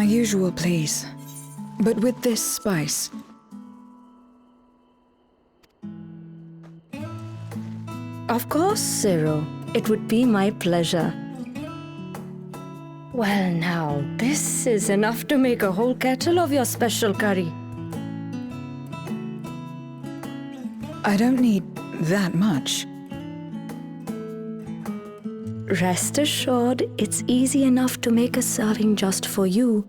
My usual, please. But with this spice. Of course, Zero. It would be my pleasure. Well now, this is enough to make a whole kettle of your special curry. I don't need that much. Rest assured, it's easy enough to make a serving just for you.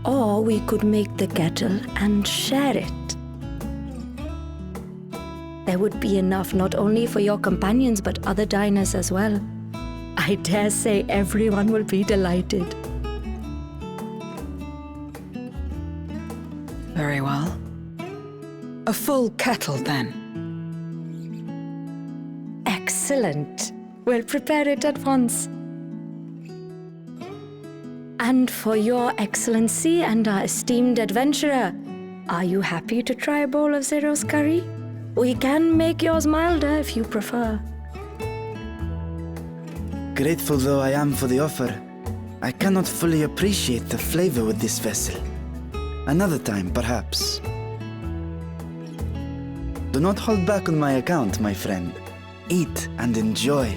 Or we could make the kettle and share it. There would be enough not only for your companions but other diners as well. I dare say everyone will be delighted. Very well. A full kettle, then. Excellent. We'll prepare it at once. And for your excellency and our esteemed adventurer, are you happy to try a bowl of Zero's curry? We can make yours milder if you prefer. Grateful though I am for the offer, I cannot fully appreciate the flavor with this vessel. Another time, perhaps. Do not hold back on my account, my friend. Eat and enjoy.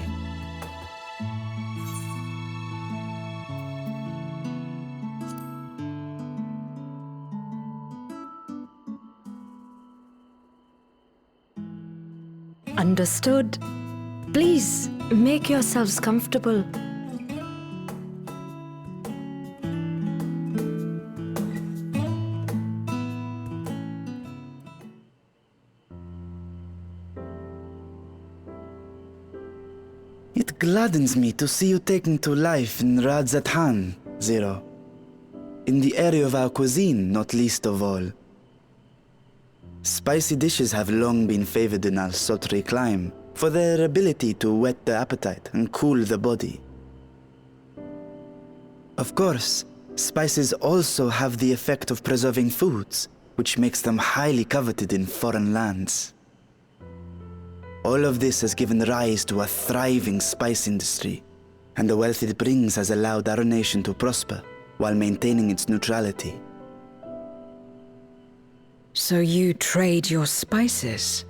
Understood. Please, make yourselves comfortable. It gladdens me to see you taking to life in Radzathan, Zero. In the area of our cuisine, not least of all. Spicy dishes have long been favored in our sultry clime for their ability to whet the appetite and cool the body. Of course, spices also have the effect of preserving foods, which makes them highly coveted in foreign lands. All of this has given rise to a thriving spice industry, and the wealth it brings has allowed our nation to prosper while maintaining its neutrality. So you trade your spices?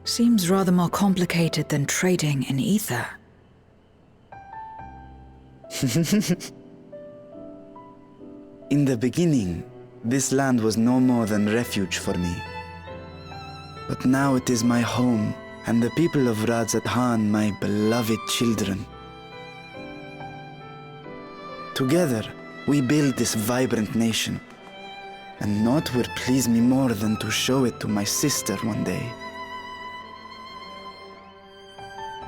Seems rather more complicated than trading in ether. In the beginning, this land was no more than refuge for me. But now it is my home, and the people of Radzathan my beloved children. Together, we build this vibrant nation. And naught would please me more than to show it to my sister one day.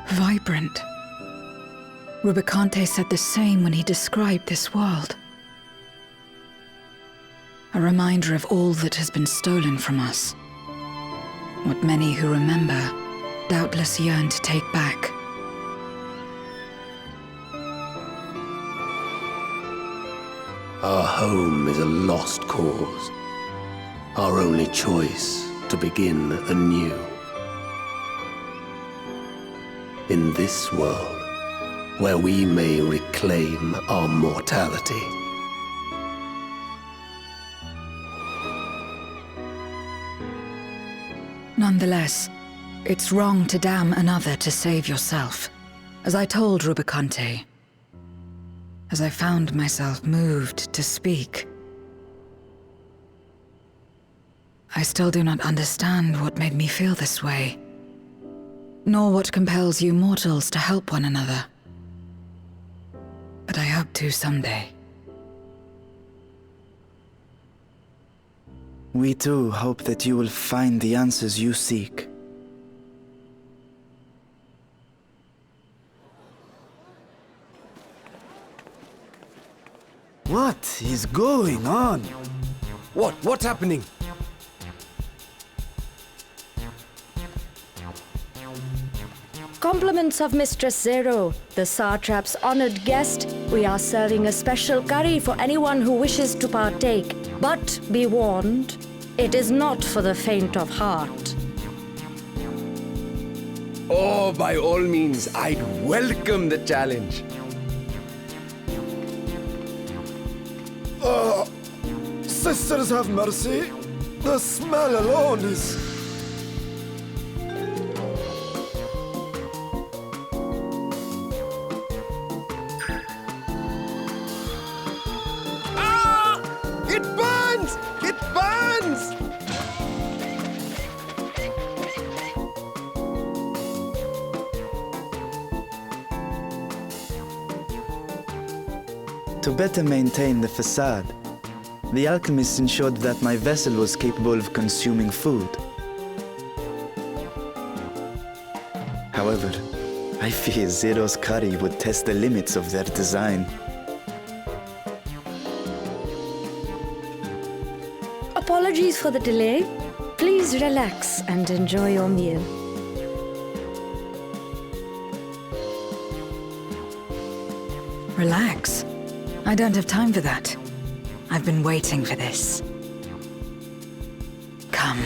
Vibrant. Rubicante said the same when he described this world. A reminder of all that has been stolen from us. What many who remember doubtless yearn to take back. Our home is a lost cause. Our only choice to begin anew. In this world, where we may reclaim our mortality. Nonetheless, it's wrong to damn another to save yourself. As I told Rubicante, as I found myself moved to speak. I still do not understand what made me feel this way, nor what compels you mortals to help one another. But I hope to someday. We too hope that you will find the answers you seek. What is going on? What's happening? Compliments of Mistress Zero, the Satrap's honored guest. We are serving a special curry for anyone who wishes to partake. But be warned, it is not for the faint of heart. Oh, by all means, I'd welcome the challenge. Sisters have mercy. The smell alone is... Ah! It burns! It burns! To better maintain the facade, the alchemist ensured that my vessel was capable of consuming food. However, I fear Zero's curry would test the limits of their design. Apologies for the delay. Please relax and enjoy your meal. Relax. I don't have time for that. I've been waiting for this. Come.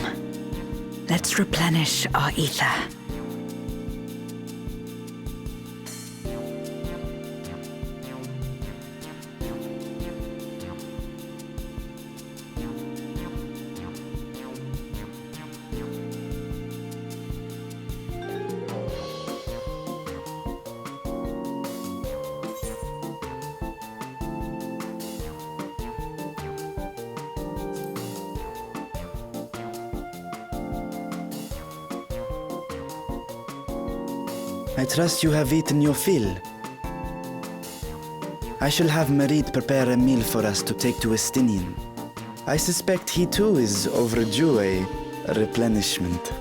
Let's replenish our ether. I trust you have eaten your fill. I shall have Merid prepare a meal for us to take to Estinian. I suspect he too is overdue a replenishment.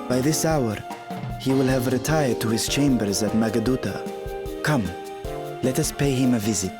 By this hour, he will have retired to his chambers at Magaduta. Come, let us pay him a visit.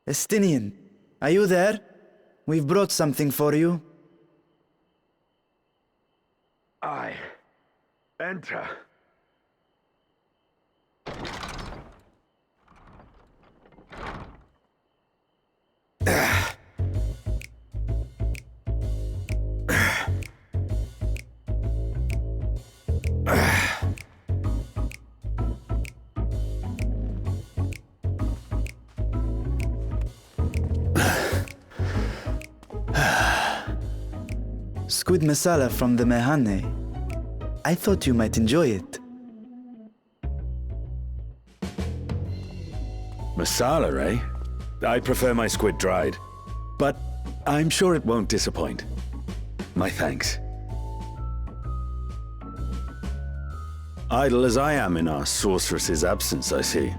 Estinian, are you there? We've brought something for you. I enter. Squid masala from the Mehane. I thought you might enjoy it. Masala, eh? I prefer my squid dried. But I'm sure it won't disappoint. My thanks. Idle as I am in our sorceress's absence, I see.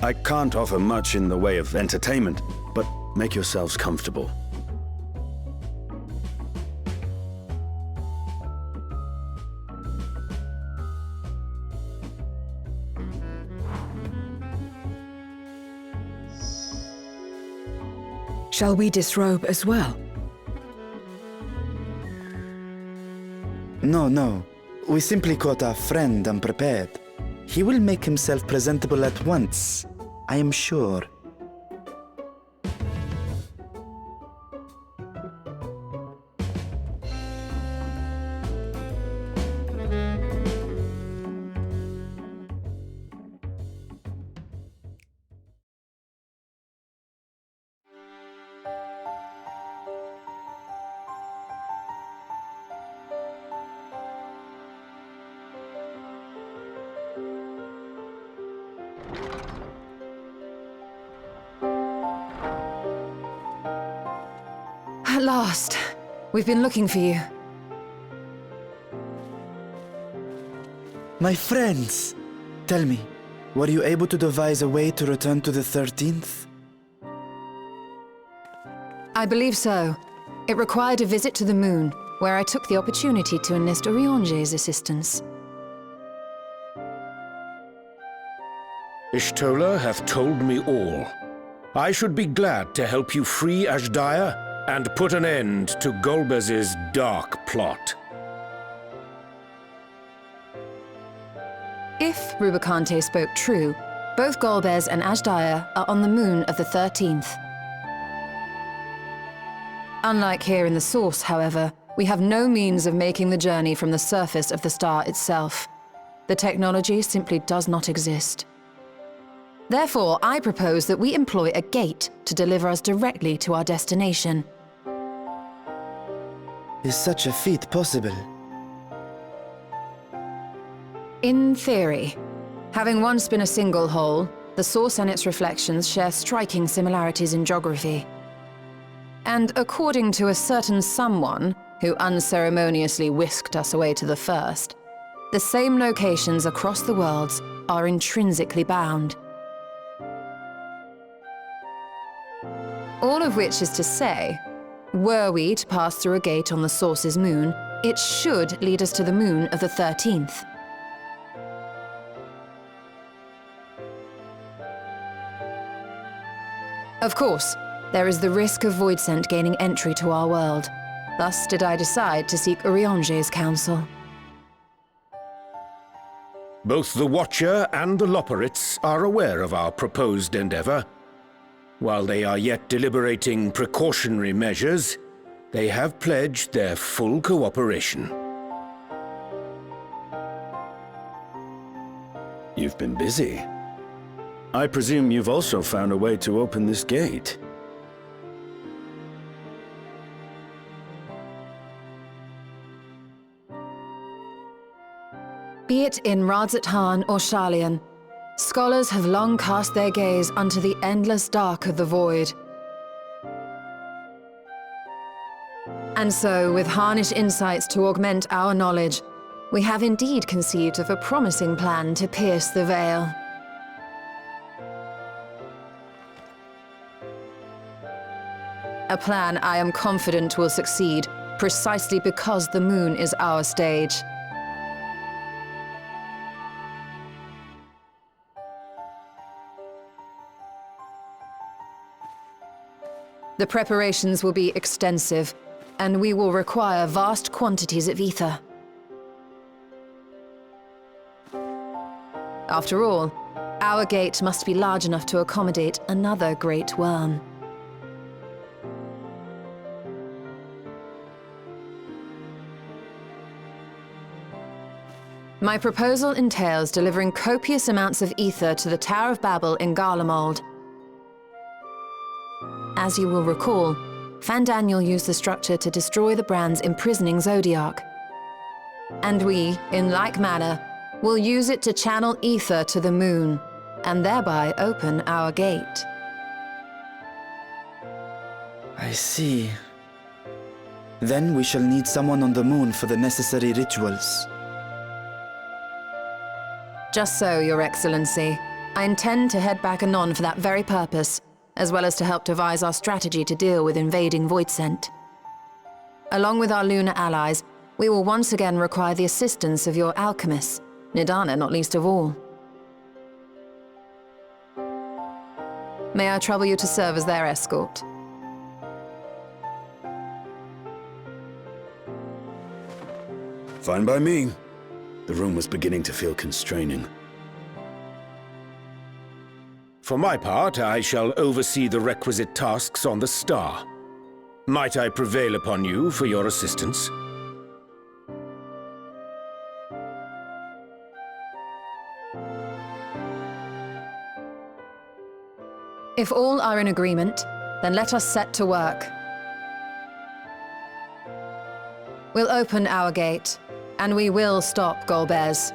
I can't offer much in the way of entertainment, but make yourselves comfortable. Shall we disrobe as well? No. We simply caught our friend unprepared. He will make himself presentable at once, I am sure. At last. We've been looking for you. My friends! Tell me, were you able to devise a way to return to the 13th? I believe so. It required a visit to the moon, where I took the opportunity to enlist Oriange's assistance. Ishtola hath told me all. I should be glad to help you free Azhdaya and put an end to Golbez's dark plot. If Rubicante spoke true, both Golbez and Azhdaya are on the moon of the 13th. Unlike here in the Source, however, we have no means of making the journey from the surface of the star itself. The technology simply does not exist. Therefore, I propose that we employ a gate to deliver us directly to our destination. Is such a feat possible? In theory. Having once been a single hole, the Source and its reflections share striking similarities in geography. And according to a certain someone who unceremoniously whisked us away to the first, the same locations across the worlds are intrinsically bound. All of which is to say, were we to pass through a gate on the Source's moon, it should lead us to the moon of the 13th. Of course, there is the risk of Voidsent gaining entry to our world. Thus did I decide to seek Oriange's counsel. Both the Watcher and the Loporrits are aware of our proposed endeavor. While they are yet deliberating precautionary measures, they have pledged their full cooperation. You've been busy. I presume you've also found a way to open this gate. Be it in Radzat-Han or Sharlayan, scholars have long cast their gaze unto the endless dark of the void. And so, with Harnish insights to augment our knowledge, we have indeed conceived of a promising plan to pierce the veil. A plan I am confident will succeed, precisely because the moon is our stage. The preparations will be extensive, and we will require vast quantities of ether. After all, our gate must be large enough to accommodate another great worm. My proposal entails delivering copious amounts of ether to the Tower of Babel in Garlemald. As you will recall, Fandaniel used the structure to destroy the Brand's imprisoning Zodiark. And we, in like manner, will use it to channel ether to the moon, and thereby open our gate. I see. Then we shall need someone on the moon for the necessary rituals. Just so, Your Excellency. I intend to head back anon for that very purpose, as well as to help devise our strategy to deal with invading Voidsent. Along with our lunar allies, we will once again require the assistance of your alchemists, Nidana not least of all. May I trouble you to serve as their escort? Fine by me. The room was beginning to feel constraining. For my part, I shall oversee the requisite tasks on the Star. Might I prevail upon you for your assistance? If all are in agreement, then let us set to work. We'll open our gate, and we will stop Golbez.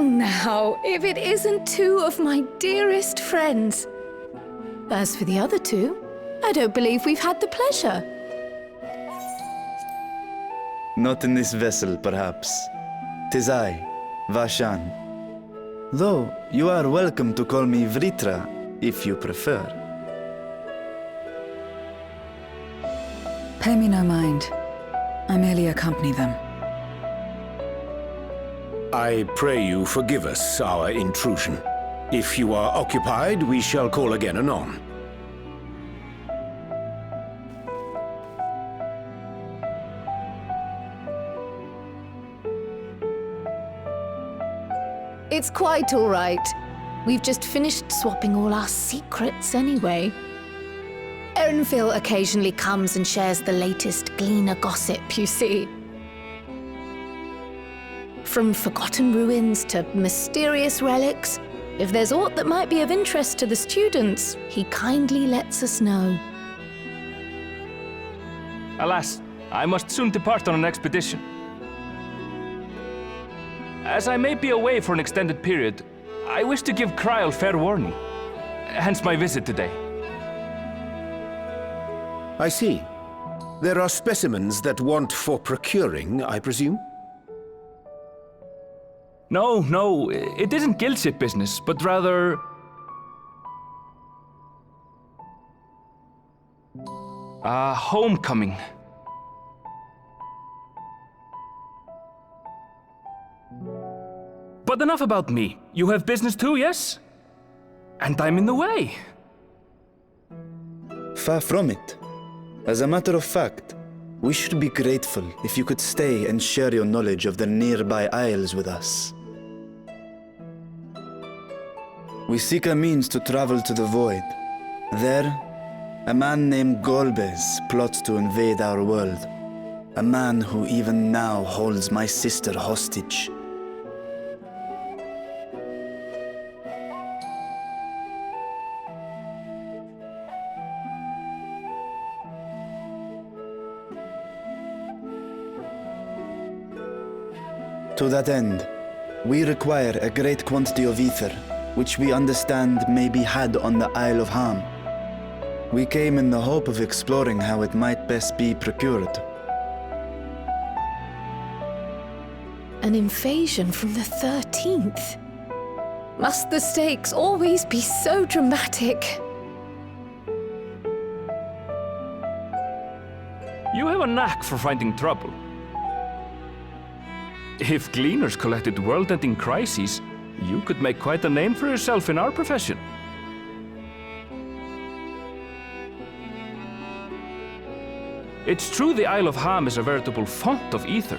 now, if it isn't two of my dearest friends. As for the other two, I don't believe we've had the pleasure. Not in this vessel, perhaps. 'Tis I, Vashan. Though you are welcome to call me Vritra, if you prefer. Pay me no mind. I merely accompany them. I pray you forgive us our intrusion. If you are occupied, we shall call again anon. It's quite all right. We've just finished swapping all our secrets anyway. Erenville occasionally comes and shares the latest Gleaner gossip, you see. From forgotten ruins to mysterious relics, if there's aught that might be of interest to the students, he kindly lets us know. Alas, I must soon depart on an expedition. As I may be away for an extended period, I wish to give Kryl fair warning. Hence my visit today. I see. There are specimens that want for procuring, I presume? No, it isn't guildship business, but rather... homecoming. But enough about me. You have business too, yes? And I'm in the way. Far from it. As a matter of fact, we should be grateful if you could stay and share your knowledge of the nearby isles with us. We seek a means to travel to the Void. There, a man named Golbez plots to invade our world. A man who even now holds my sister hostage. To that end, we require a great quantity of ether, which we understand may be had on the Isle of Ham. We came in the hope of exploring how it might best be procured. An invasion from the 13th? Must the stakes always be so dramatic? You have a knack for finding trouble. If Gleaners collected world-ending crises, you could make quite a name for yourself in our profession. It's true the Isle of Ham is a veritable font of ether,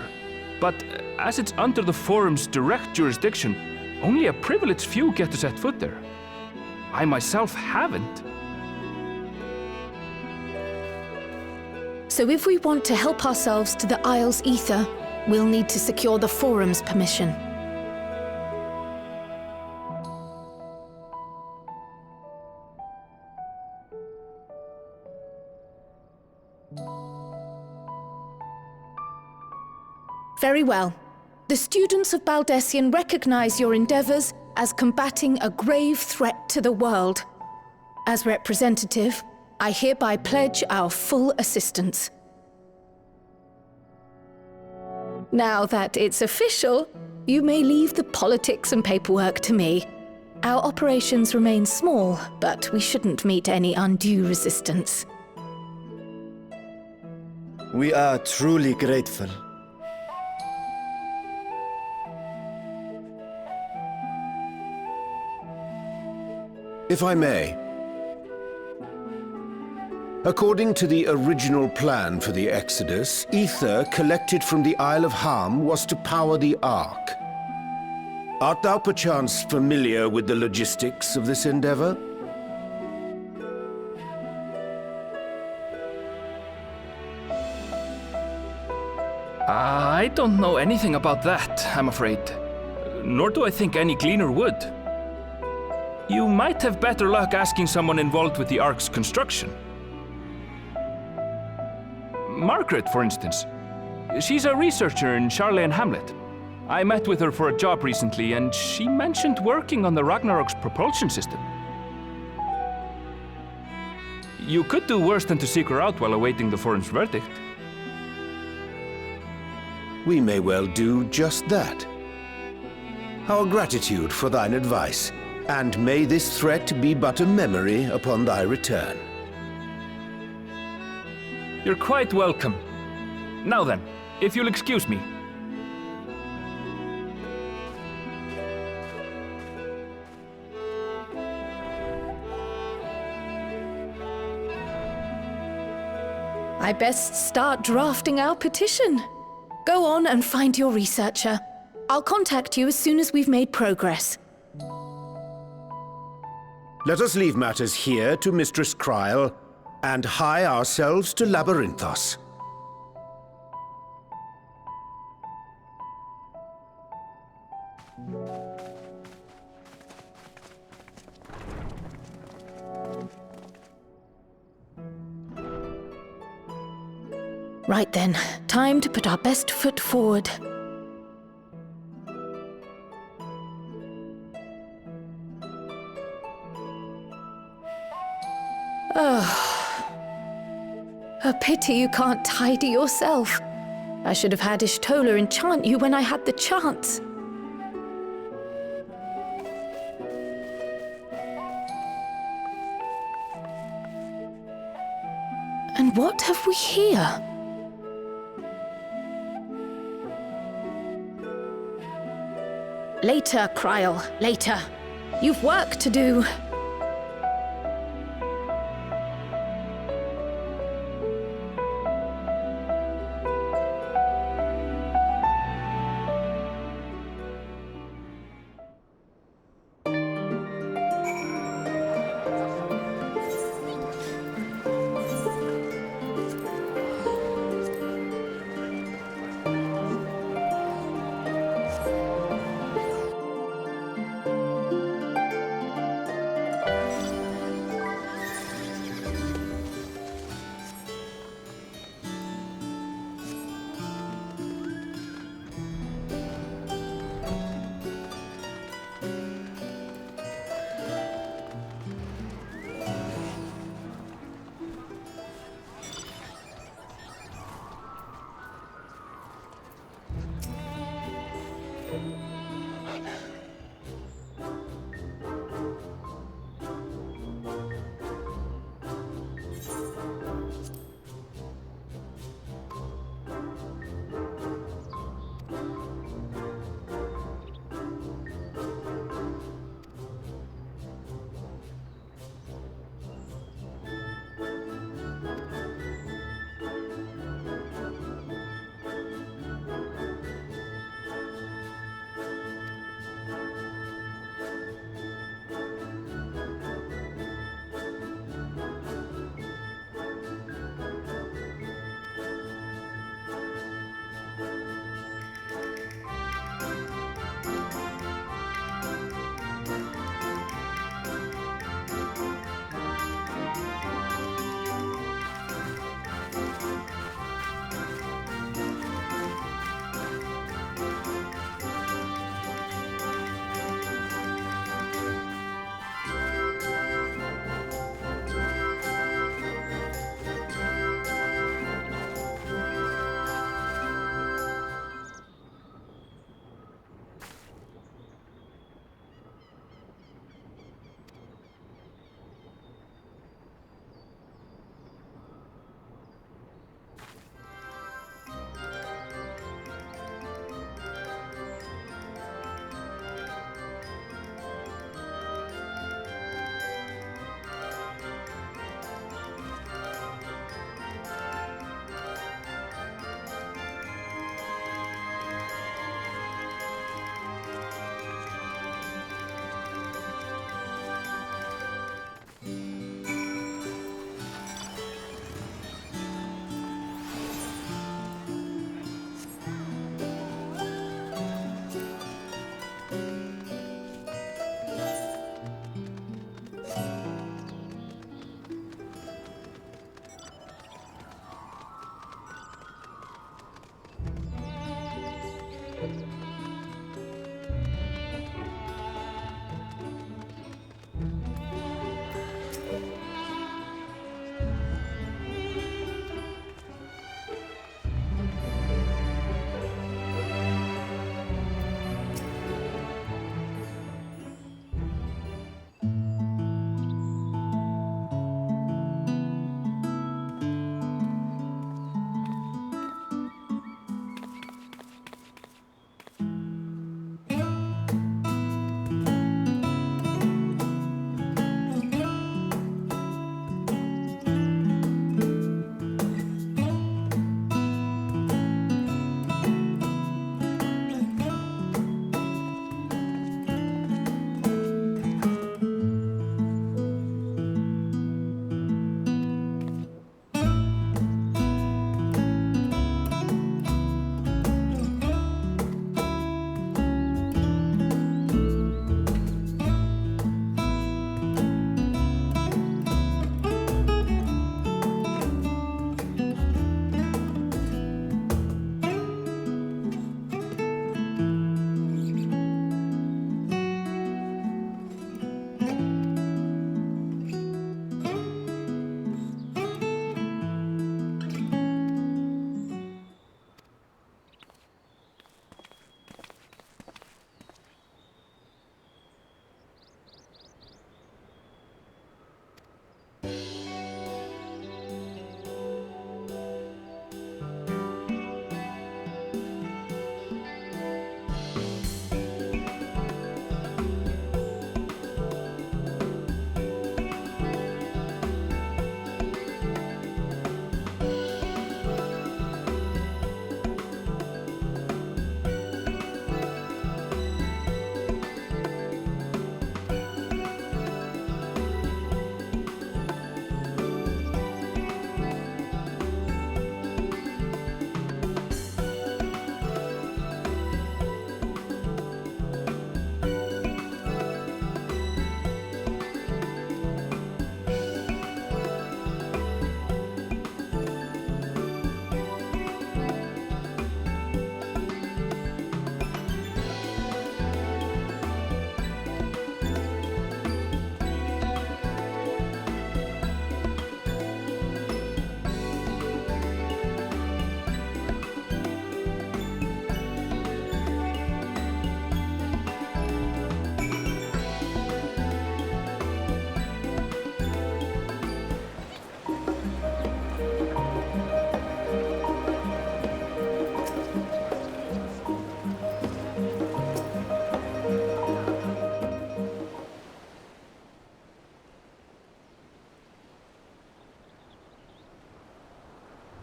but as it's under the Forum's direct jurisdiction, only a privileged few get to set foot there. I myself haven't. So if we want to help ourselves to the Isle's ether, we'll need to secure the Forum's permission. Very well. The students of Baldessian recognize your endeavors as combating a grave threat to the world. As representative, I hereby pledge our full assistance. Now that it's official, you may leave the politics and paperwork to me. Our operations remain small, but we shouldn't meet any undue resistance. We are truly grateful. If I may. According to the original plan for the Exodus, ether collected from the Isle of Ham was to power the Ark. Art thou perchance familiar with the logistics of this endeavor? I don't know anything about that, I'm afraid. Nor do I think any Gleaner would. You might have better luck asking someone involved with the Ark's construction. Margaret, for instance. She's a researcher in Charley and Hamlet. I met with her for a job recently, and she mentioned working on the Ragnarok's propulsion system. You could do worse than to seek her out while awaiting the forum's verdict. We may well do just that. Our gratitude for thine advice, and may this threat be but a memory upon thy return. You're quite welcome. Now then, if you'll excuse me. I best start drafting our petition. Go on and find your researcher. I'll contact you as soon as we've made progress. Let us leave matters here to Mistress Kryl, and hie ourselves to Labyrinthos. Right then, time to put our best foot forward. A pity you can't tidy yourself. I should have had Ishtola enchant you when I had the chance. And what have we here? Later, Kryl, later. You've work to do.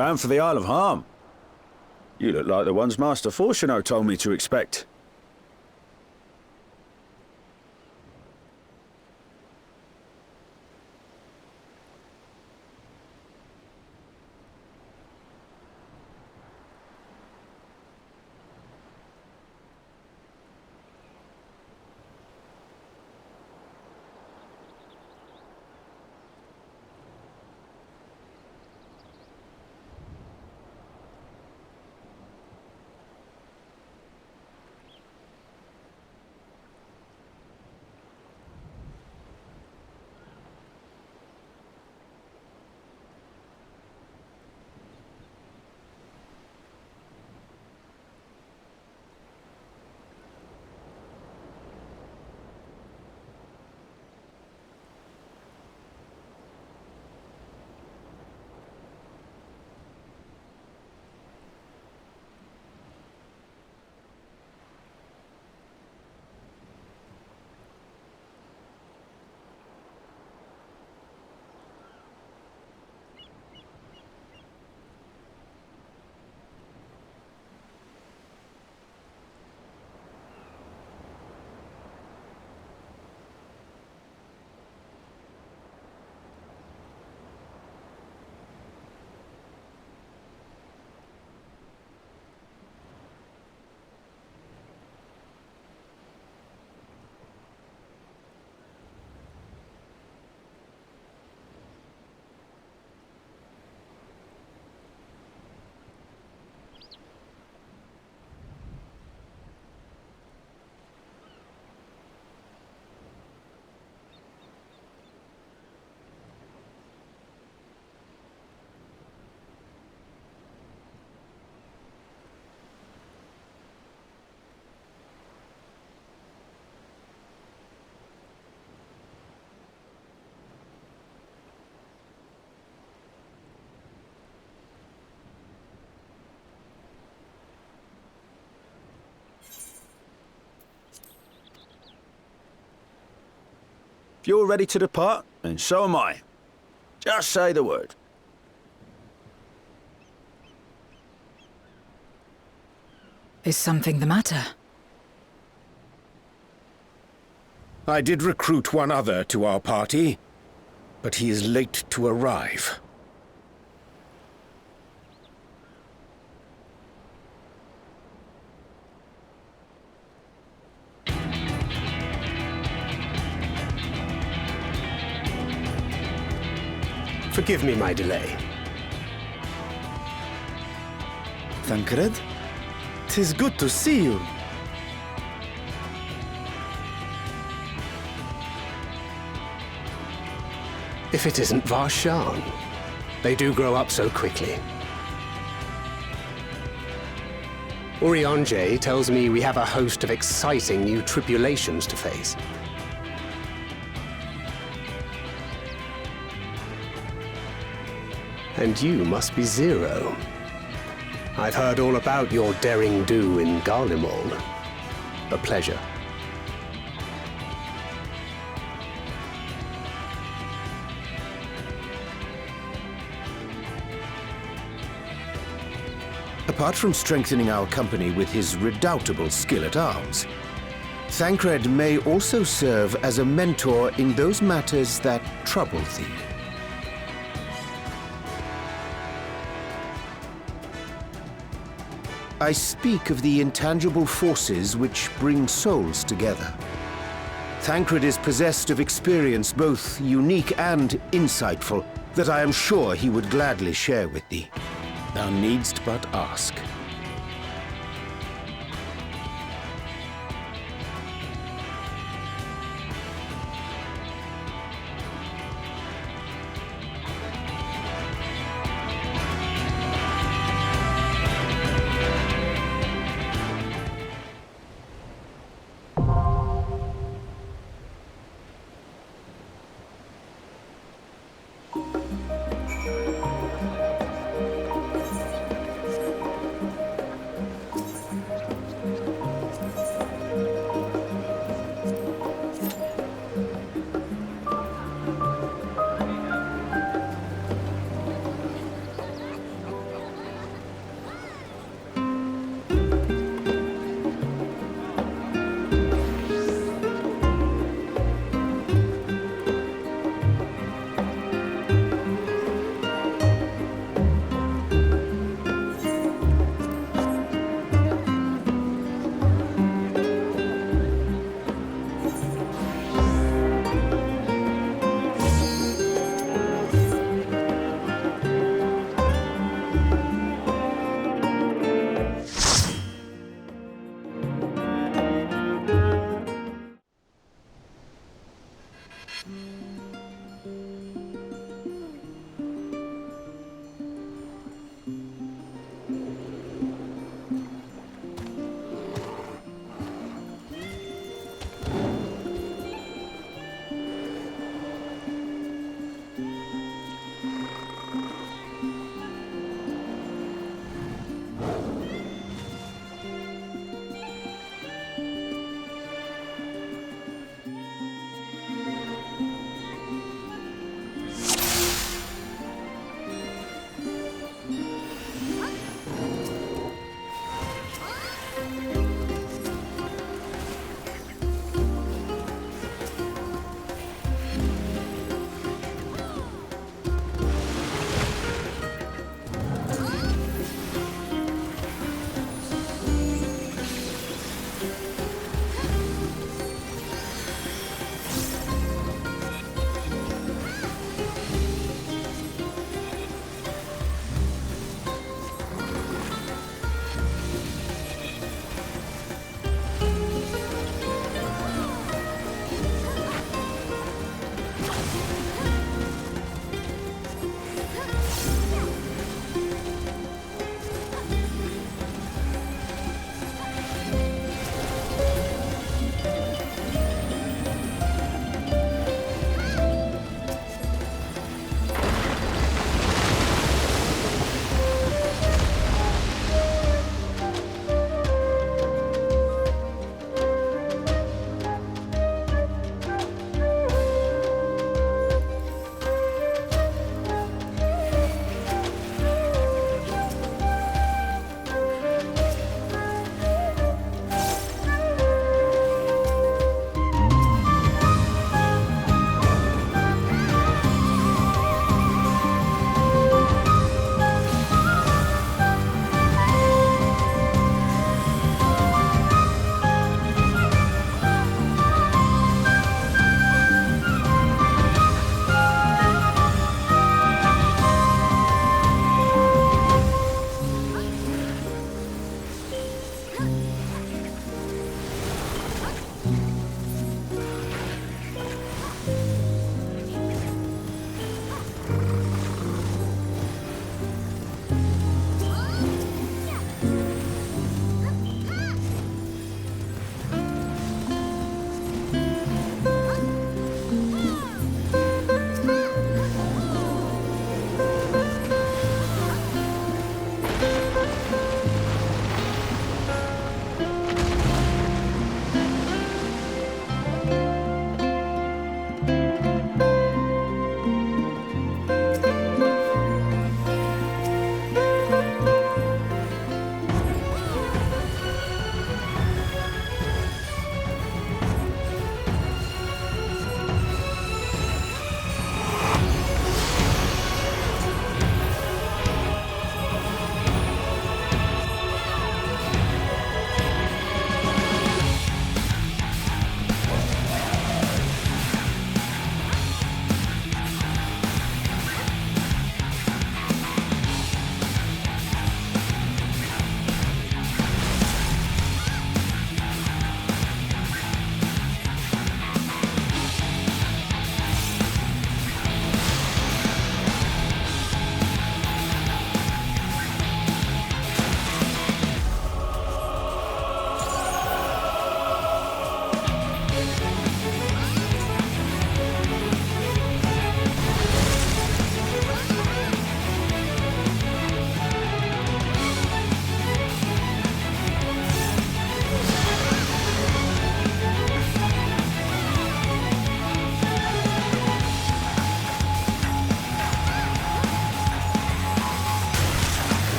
bound for the Isle of Harm. You look like the ones Master Fortuno told me to expect. If you're ready to depart, then so am I. Just say the word. Is something the matter? I did recruit one other to our party, but he is late to arrive. Forgive me my delay. Thancred? 'Tis good to see you. If it isn't Varshan. They do grow up so quickly. Urianger tells me we have a host of exciting new tribulations to face. And you must be Zero. I've heard all about your daring do in Garlemald. A pleasure. Apart from strengthening our company with his redoubtable skill at arms, Thancred may also serve as a mentor in those matters that trouble thee. I speak of the intangible forces which bring souls together. Thancred is possessed of experience both unique and insightful that I am sure he would gladly share with thee. Thou needst but ask.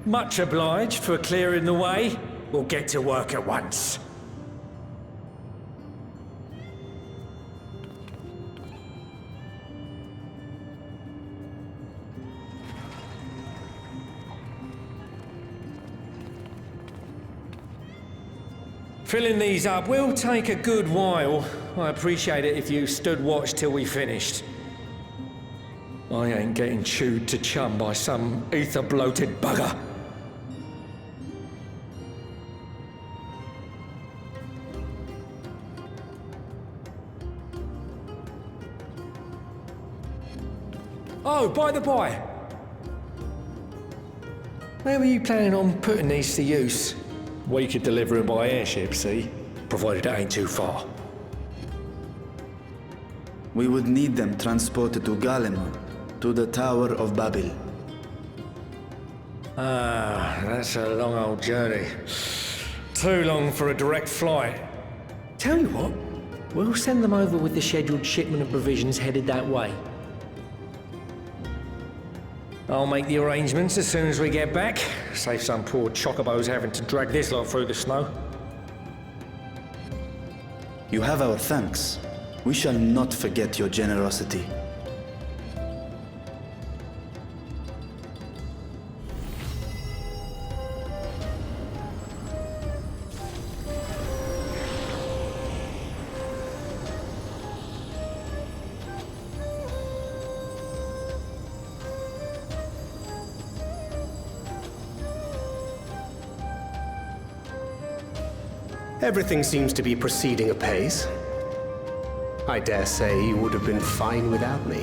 Much obliged for clearing the way. We'll get to work at once. Filling these up will take a good while. I appreciate it if you stood watch till we finished. I ain't getting chewed to chum by some ether-bloated bugger. Oh, by the by, where were you planning on putting these to use? We could deliver them by airship, see? Provided it ain't too far. We would need them transported to Gallimon, to the Tower of Babel. Ah, that's a long old journey. Too long for a direct flight. Tell you what, we'll send them over with the scheduled shipment of provisions headed that way. I'll make the arrangements as soon as we get back. Save some poor chocobos having to drag this lot through the snow. You have our thanks. We shall not forget your generosity. Everything seems to be proceeding apace. I dare say you would have been fine without me.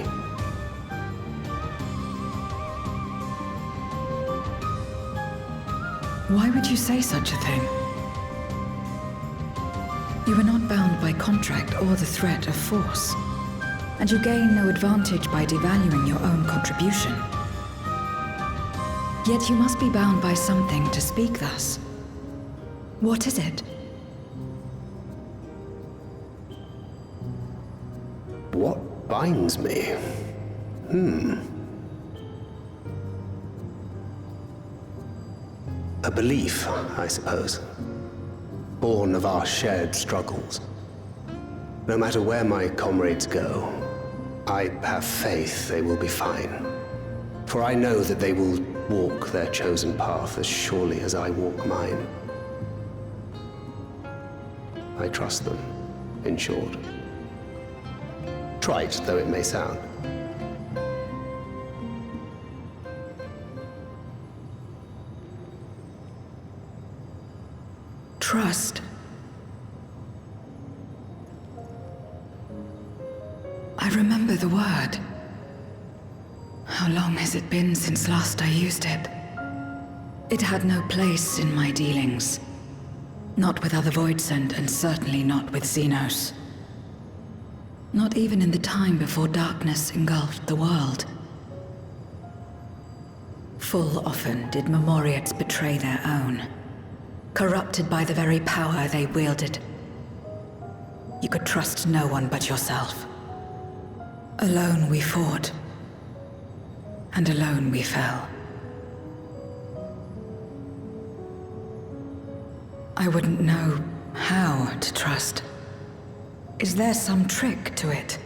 Why would you say such a thing? You are not bound by contract or the threat of force, and you gain no advantage by devaluing your own contribution. Yet you must be bound by something to speak thus. What is it? What binds me? A belief, I suppose. Born of our shared struggles. No matter where my comrades go, I have faith they will be fine. For I know that they will walk their chosen path as surely as I walk mine. I trust them, in short. Trite though it may sound. Trust. I remember the word. How long has it been since last I used it? It had no place in my dealings. Not with other Voidsent, and certainly not with Xenos. Not even in the time before darkness engulfed the world. Full often did Memoriates betray their own, corrupted by the very power they wielded. You could trust no one but yourself. Alone we fought, and alone we fell. I wouldn't know how to trust. Is there some trick to it?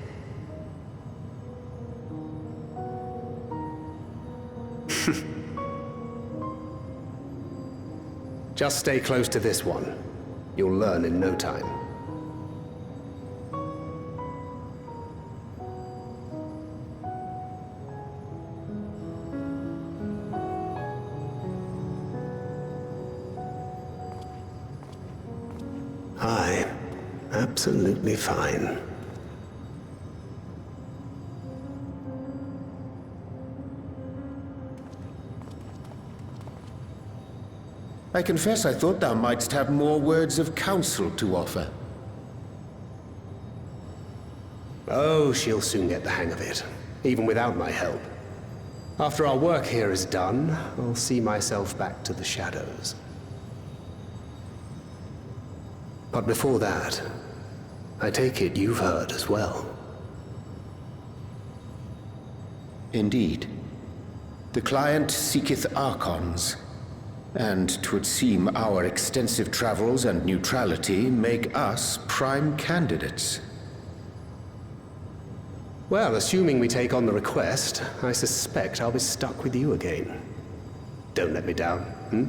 Just stay close to this one. You'll learn in no time. Aye, absolutely fine. I confess I thought thou mightst have more words of counsel to offer. Oh, she'll soon get the hang of it, even without my help. After our work here is done, I'll see myself back to the shadows. But before that, I take it you've heard as well. Indeed. The client seeketh Archons, And 'twould seem our extensive travels and neutrality make us prime candidates. Well, assuming we take on the request, I suspect I'll be stuck with you again. Don't let me down, hmm?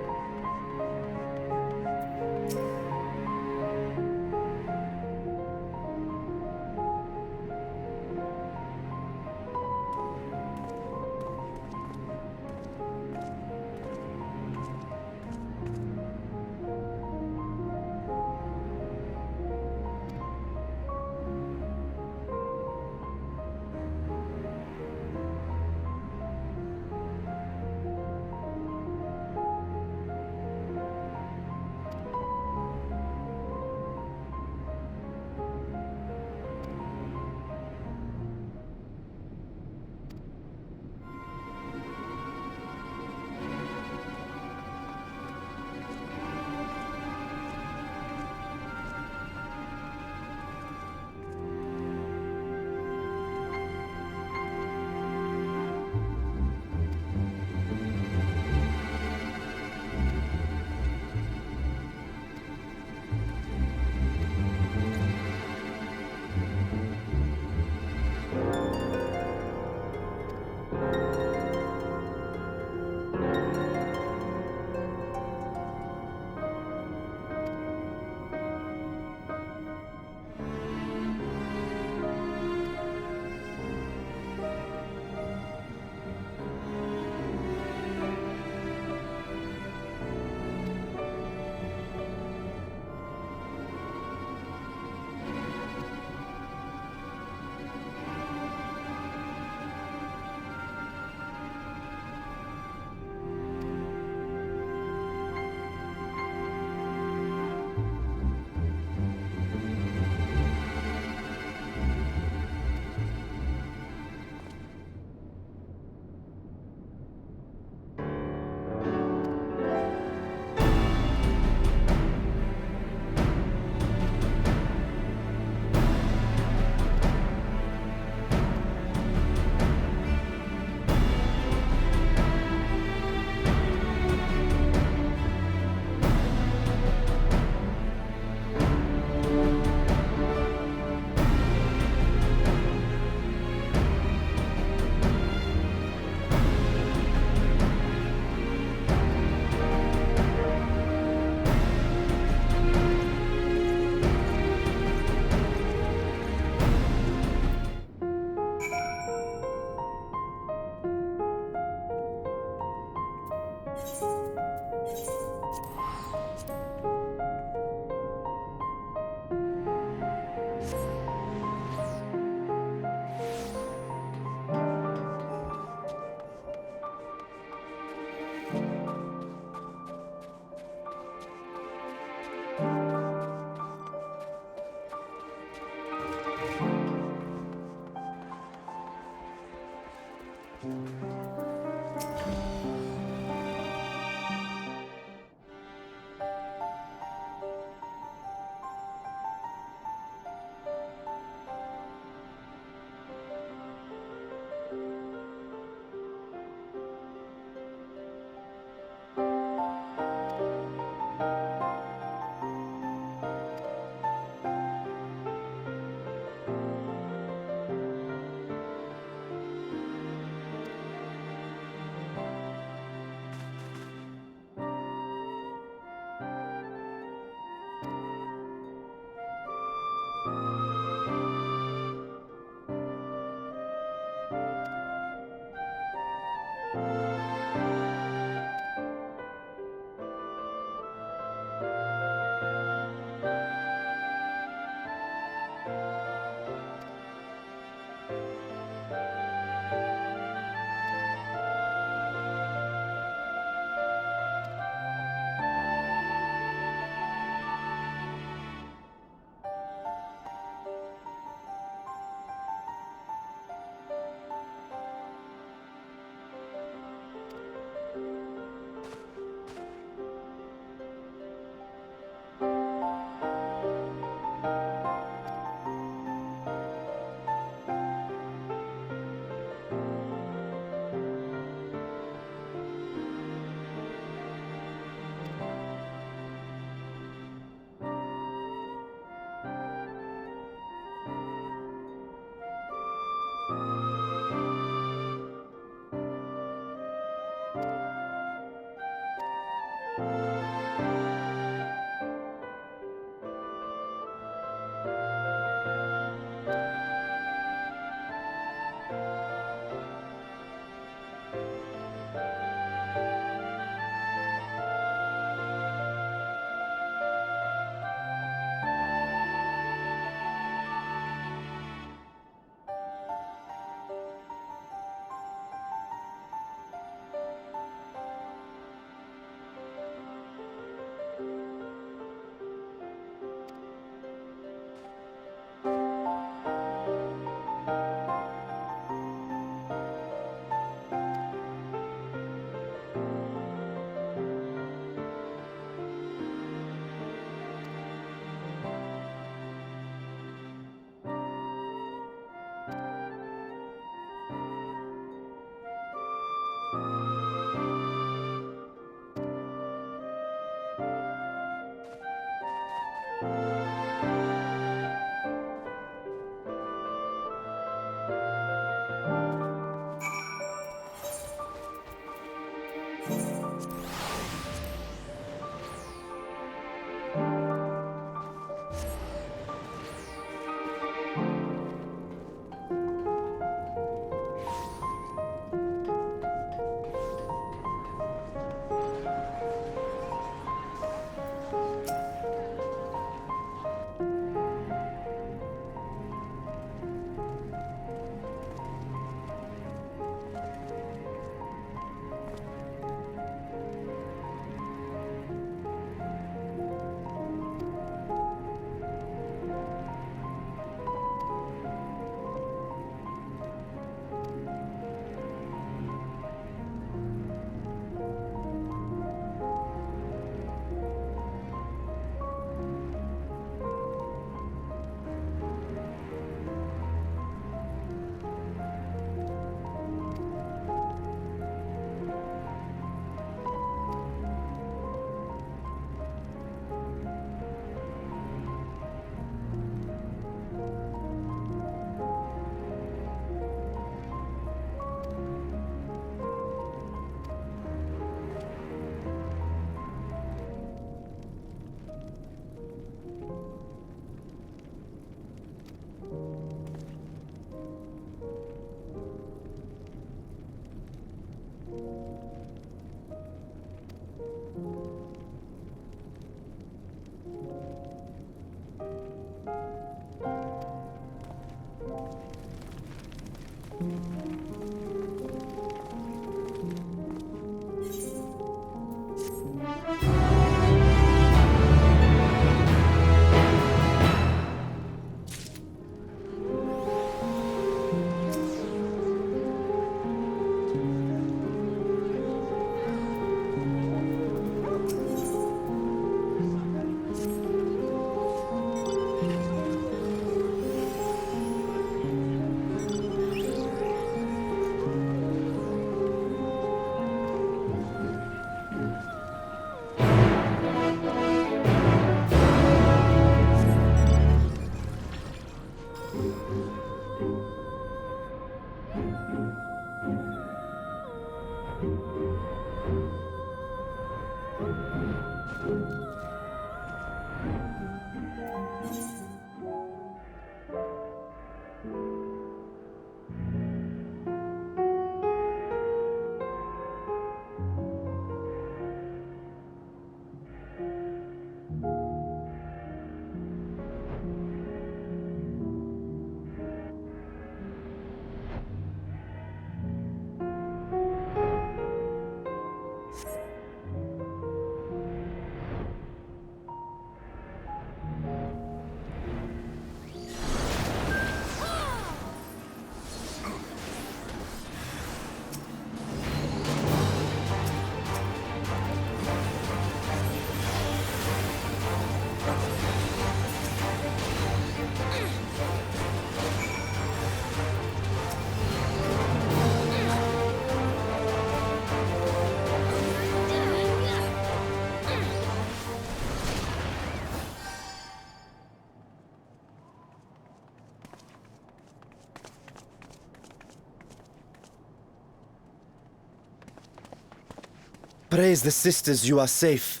Praise the sisters, you are safe.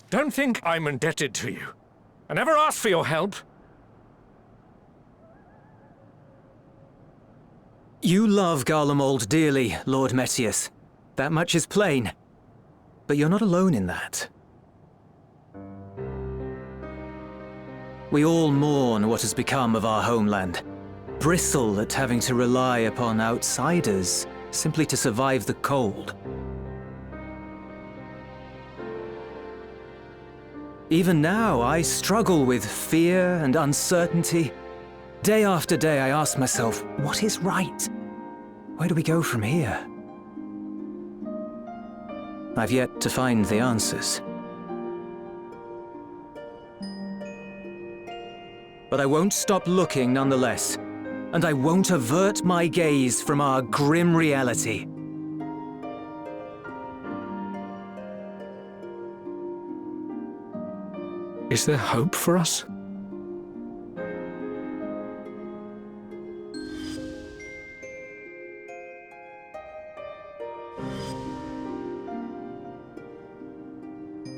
Don't think I'm indebted to you. I never asked for your help. You love Garlemald dearly, Lord Metius. That much is plain. But you're not alone in that. We all mourn what has become of our homeland. Bristle at having to rely upon outsiders simply to survive the cold. Even now, I struggle with fear and uncertainty. Day after day, I ask myself, what is right? Where do we go from here? I've yet to find the answers. But I won't stop looking nonetheless, and I won't avert my gaze from our grim reality. Is there hope for us?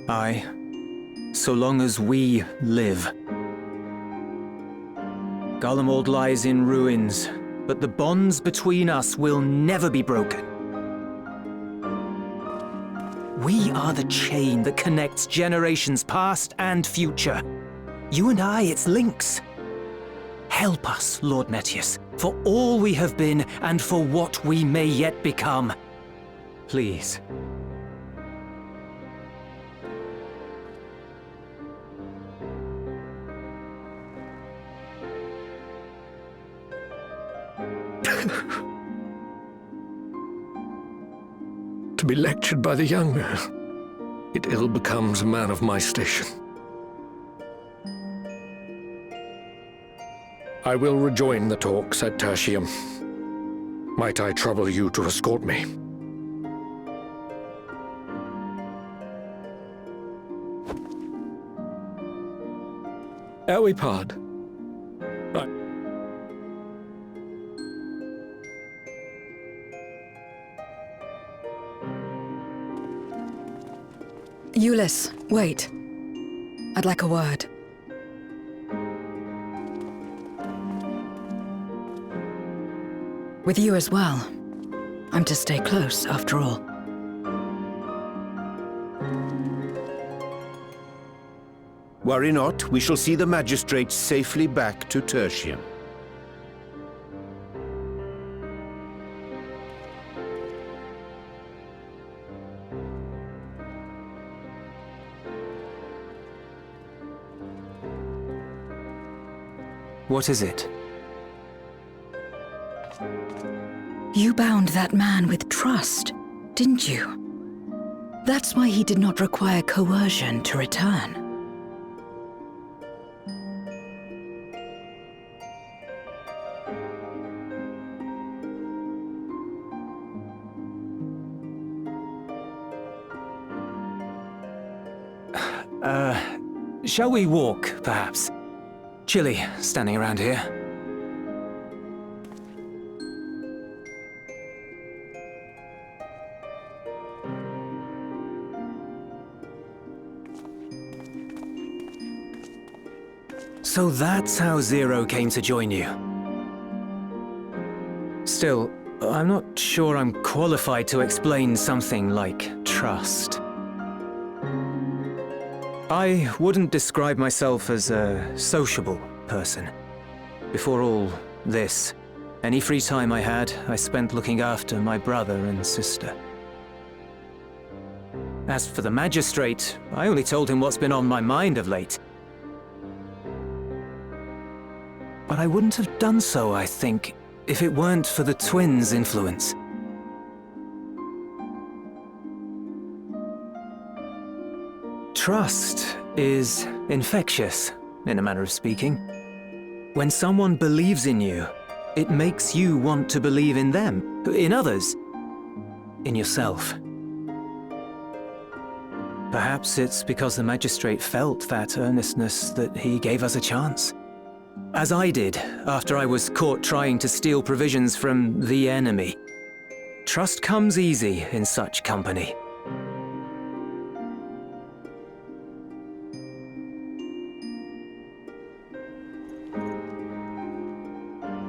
Aye, so long as we live. Garlemald lies in ruins, but the bonds between us will never be broken. We are the chain that connects generations past and future. You and I, it's links. Help us, Lord Metius, for all we have been and for what we may yet become. Please. To be lectured by the younger, it ill becomes a man of my station. I will rejoin the talks at Tertium. Might I trouble you to escort me? Ere we part, Euless, wait. I'd like a word. With you as well. I'm to stay close, after all. Worry not, we shall see the magistrates safely back to Tertium. What is it? You bound that man with trust, didn't you? That's why he did not require coercion to return. Shall we walk, perhaps? Chilly, standing around here. So that's how Zero came to join you. Still, I'm not sure I'm qualified to explain something like trust. I wouldn't describe myself as a sociable person. Before all this, any free time I had, I spent looking after my brother and sister. As for the magistrate, I only told him what's been on my mind of late. But I wouldn't have done so, I think, if it weren't for the twins' influence. Trust is infectious, in a manner of speaking. When someone believes in you, it makes you want to believe in them, in others, in yourself. Perhaps it's because the magistrate felt that earnestness that he gave us a chance. As I did, after I was caught trying to steal provisions from the enemy. Trust comes easy in such company.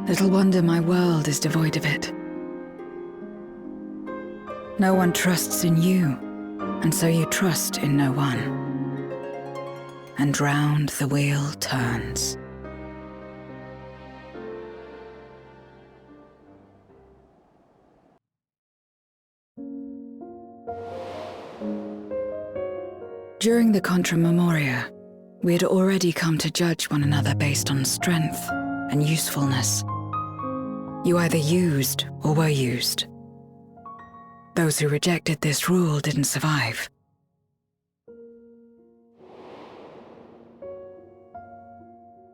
Little wonder my world is devoid of it. No one trusts in you, and so you trust in no one. And round the wheel turns. During the Contra Memoria, we had already come to judge one another based on strength and usefulness. You either used or were used. Those who rejected this rule didn't survive.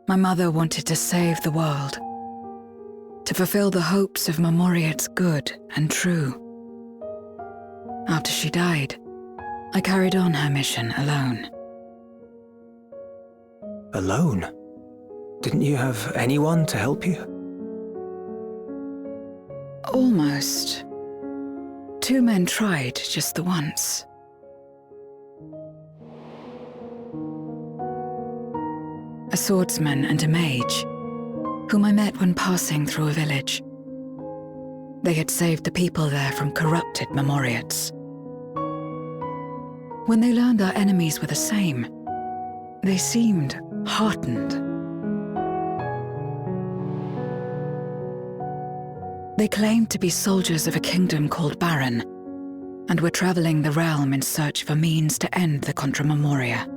My mother wanted to save the world, to fulfill the hopes of Memoria's good and true. After she died, I carried on her mission alone. Alone? Didn't you have anyone to help you? Almost. 2 men tried just the once. A swordsman and a mage, whom I met when passing through a village. They had saved the people there from corrupted Memoriates. When they learned our enemies were the same, they seemed heartened. They claimed to be soldiers of a kingdom called Baron, and were traveling the realm in search of a means to end the Contra Memoria.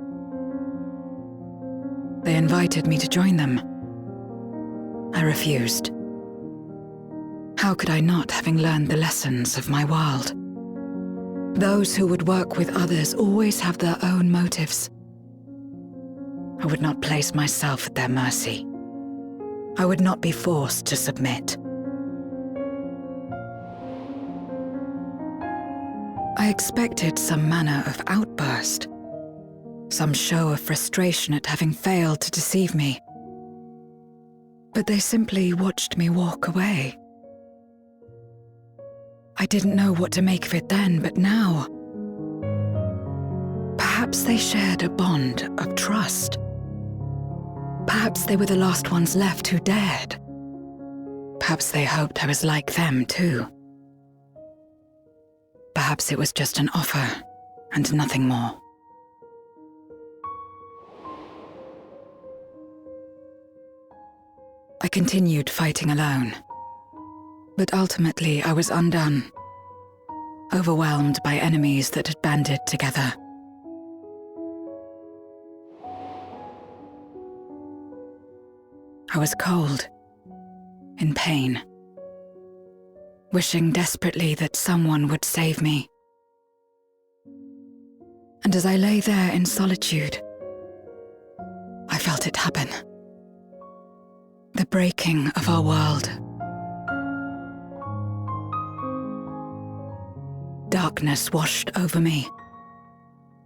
They invited me to join them. I refused. How could I not, having learned the lessons of my world? Those who would work with others always have their own motives. I would not place myself at their mercy. I would not be forced to submit. I expected some manner of outburst, some show of frustration at having failed to deceive me. But they simply watched me walk away. I didn't know what to make of it then, but now, perhaps they shared a bond of trust. Perhaps they were the last ones left who dared. Perhaps they hoped I was like them too. Perhaps it was just an offer, and nothing more. I continued fighting alone, but ultimately I was undone, overwhelmed by enemies that had banded together. I was cold, in pain, wishing desperately that someone would save me. And as I lay there in solitude, I felt it happen. The breaking of our world. Darkness washed over me,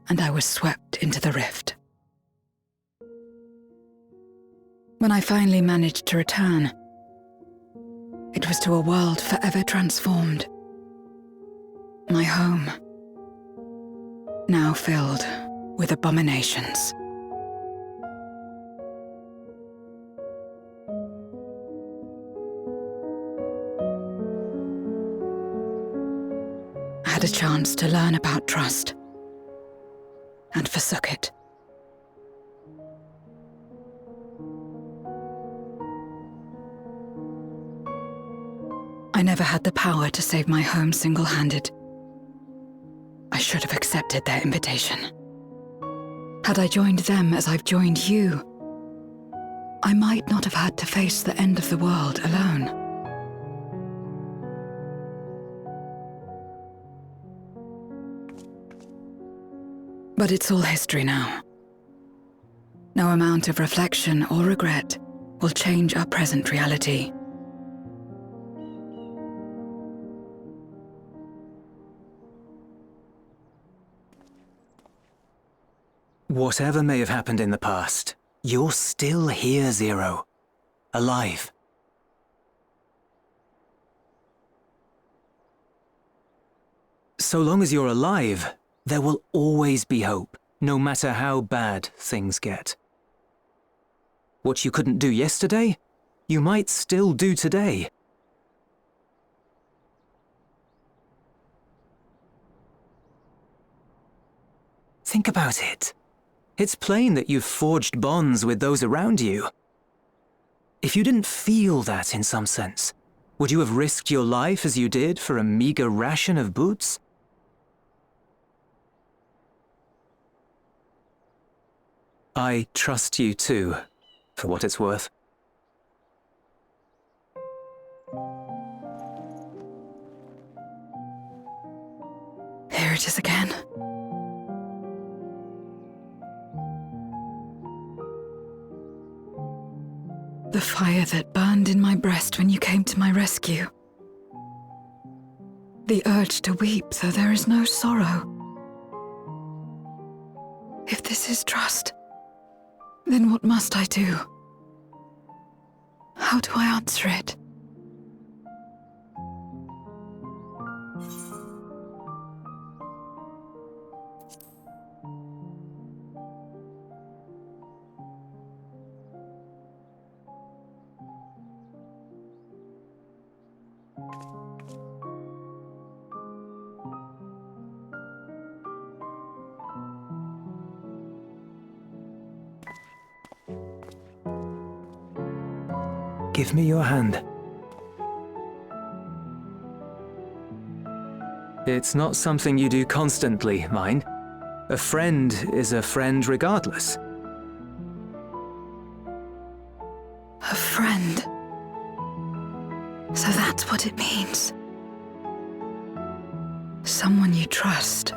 and I was swept into the rift. When I finally managed to return, it was to a world forever transformed. My home, now filled with abominations. I had a chance to learn about trust, and forsook it. I never had the power to save my home single-handed. I should have accepted their invitation. Had I joined them as I've joined you, I might not have had to face the end of the world alone. But it's all history now. No amount of reflection or regret will change our present reality. Whatever may have happened in the past, you're still here, Zero. Alive. So long as you're alive, there will always be hope, no matter how bad things get. What you couldn't do yesterday, you might still do today. Think about it. It's plain that you've forged bonds with those around you. If you didn't feel that in some sense, would you have risked your life as you did for a meager ration of boots? I trust you too, for what it's worth. Here it is again. The fire that burned in my breast when you came to my rescue. The urge to weep, though there is no sorrow. If this is trust, Then what must I do? How do I answer it? Give me your hand. It's not something you do constantly, mind. A friend is a friend regardless. A friend. So that's what it means. Someone you trust.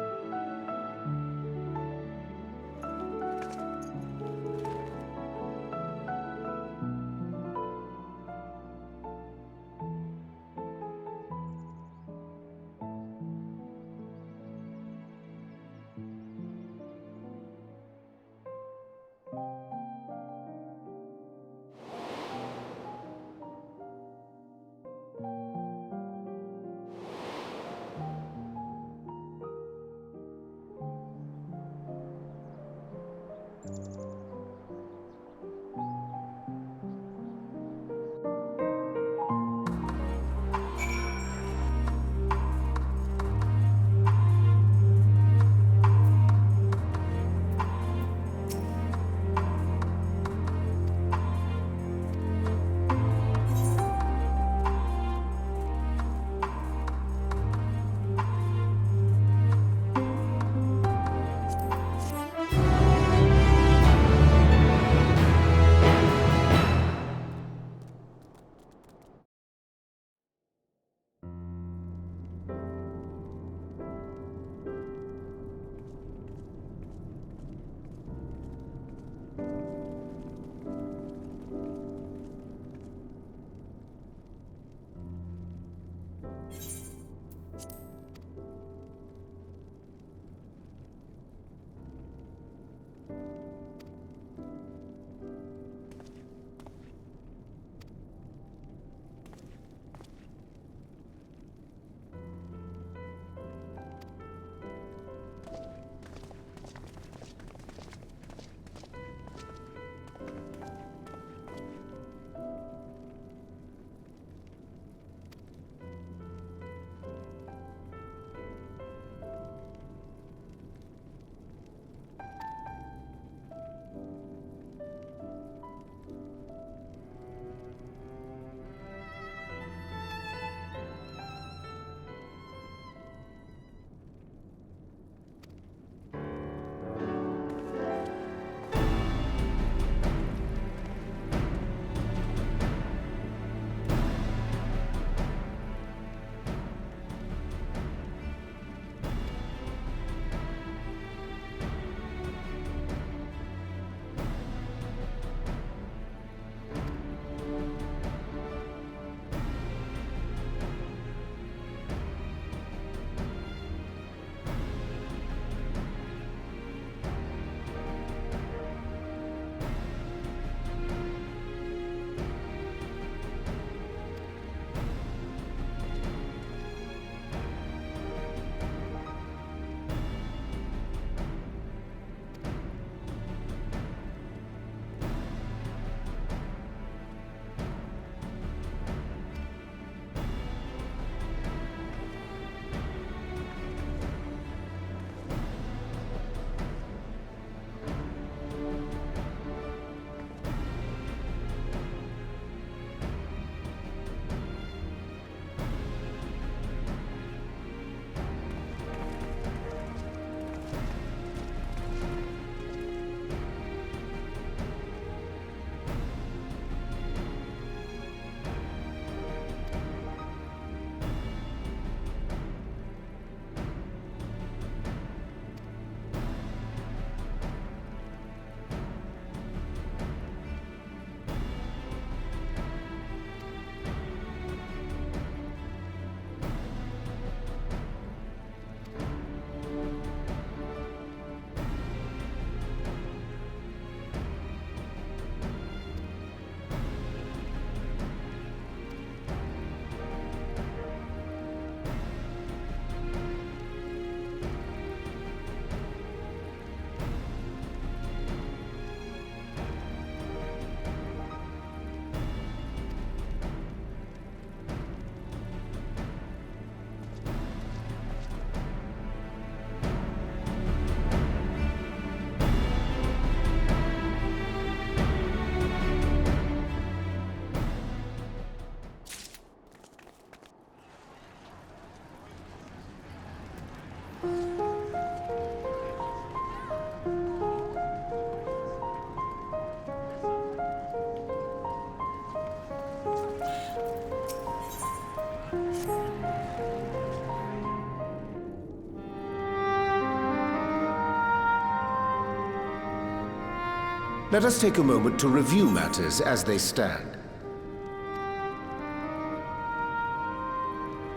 Let us take a moment to review matters as they stand.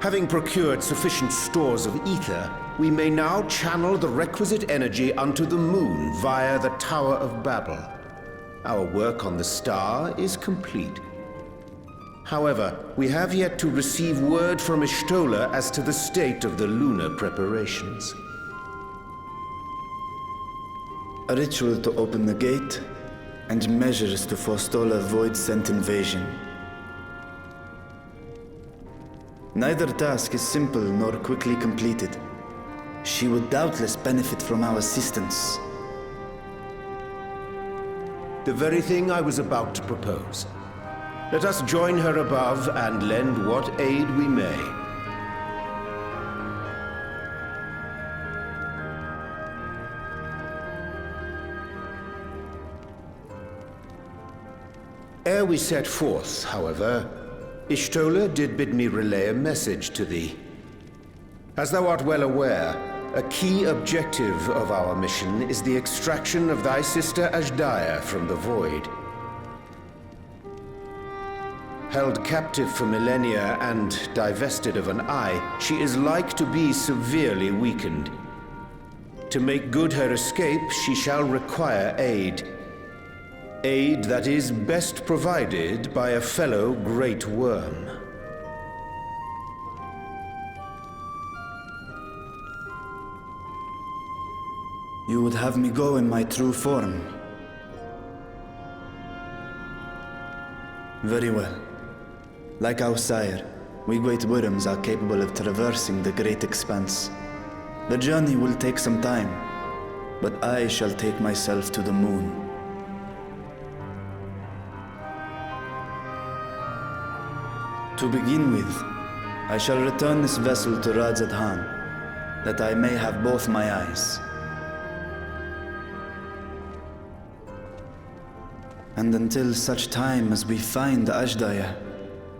Having procured sufficient stores of ether, we may now channel the requisite energy unto the moon via the Tower of Babel. Our work on the star is complete. However, we have yet to receive word from Y'shtola as to the state of the lunar preparations. A ritual to open the gate, and measures to forestall a void-sent invasion. Neither task is simple nor quickly completed. She would doubtless benefit from our assistance. The very thing I was about to propose. Let us join her above and lend what aid we may. Ere we set forth, however, Y'shtola did bid me relay a message to thee. As thou art well aware, a key objective of our mission is the extraction of thy sister Azhdaya from the Void. Held captive for millennia and divested of an eye, she is like to be severely weakened. To make good her escape, she shall require aid. Aid that is best provided by a fellow Great Worm. You would have me go in my true form? Very well. Like our sire, we Great Worms are capable of traversing the great expanse. The journey will take some time, but I shall take myself to the moon. To begin with, I shall return this vessel to Radzadhan, that I may have both my eyes. And until such time as we find Azhdaya,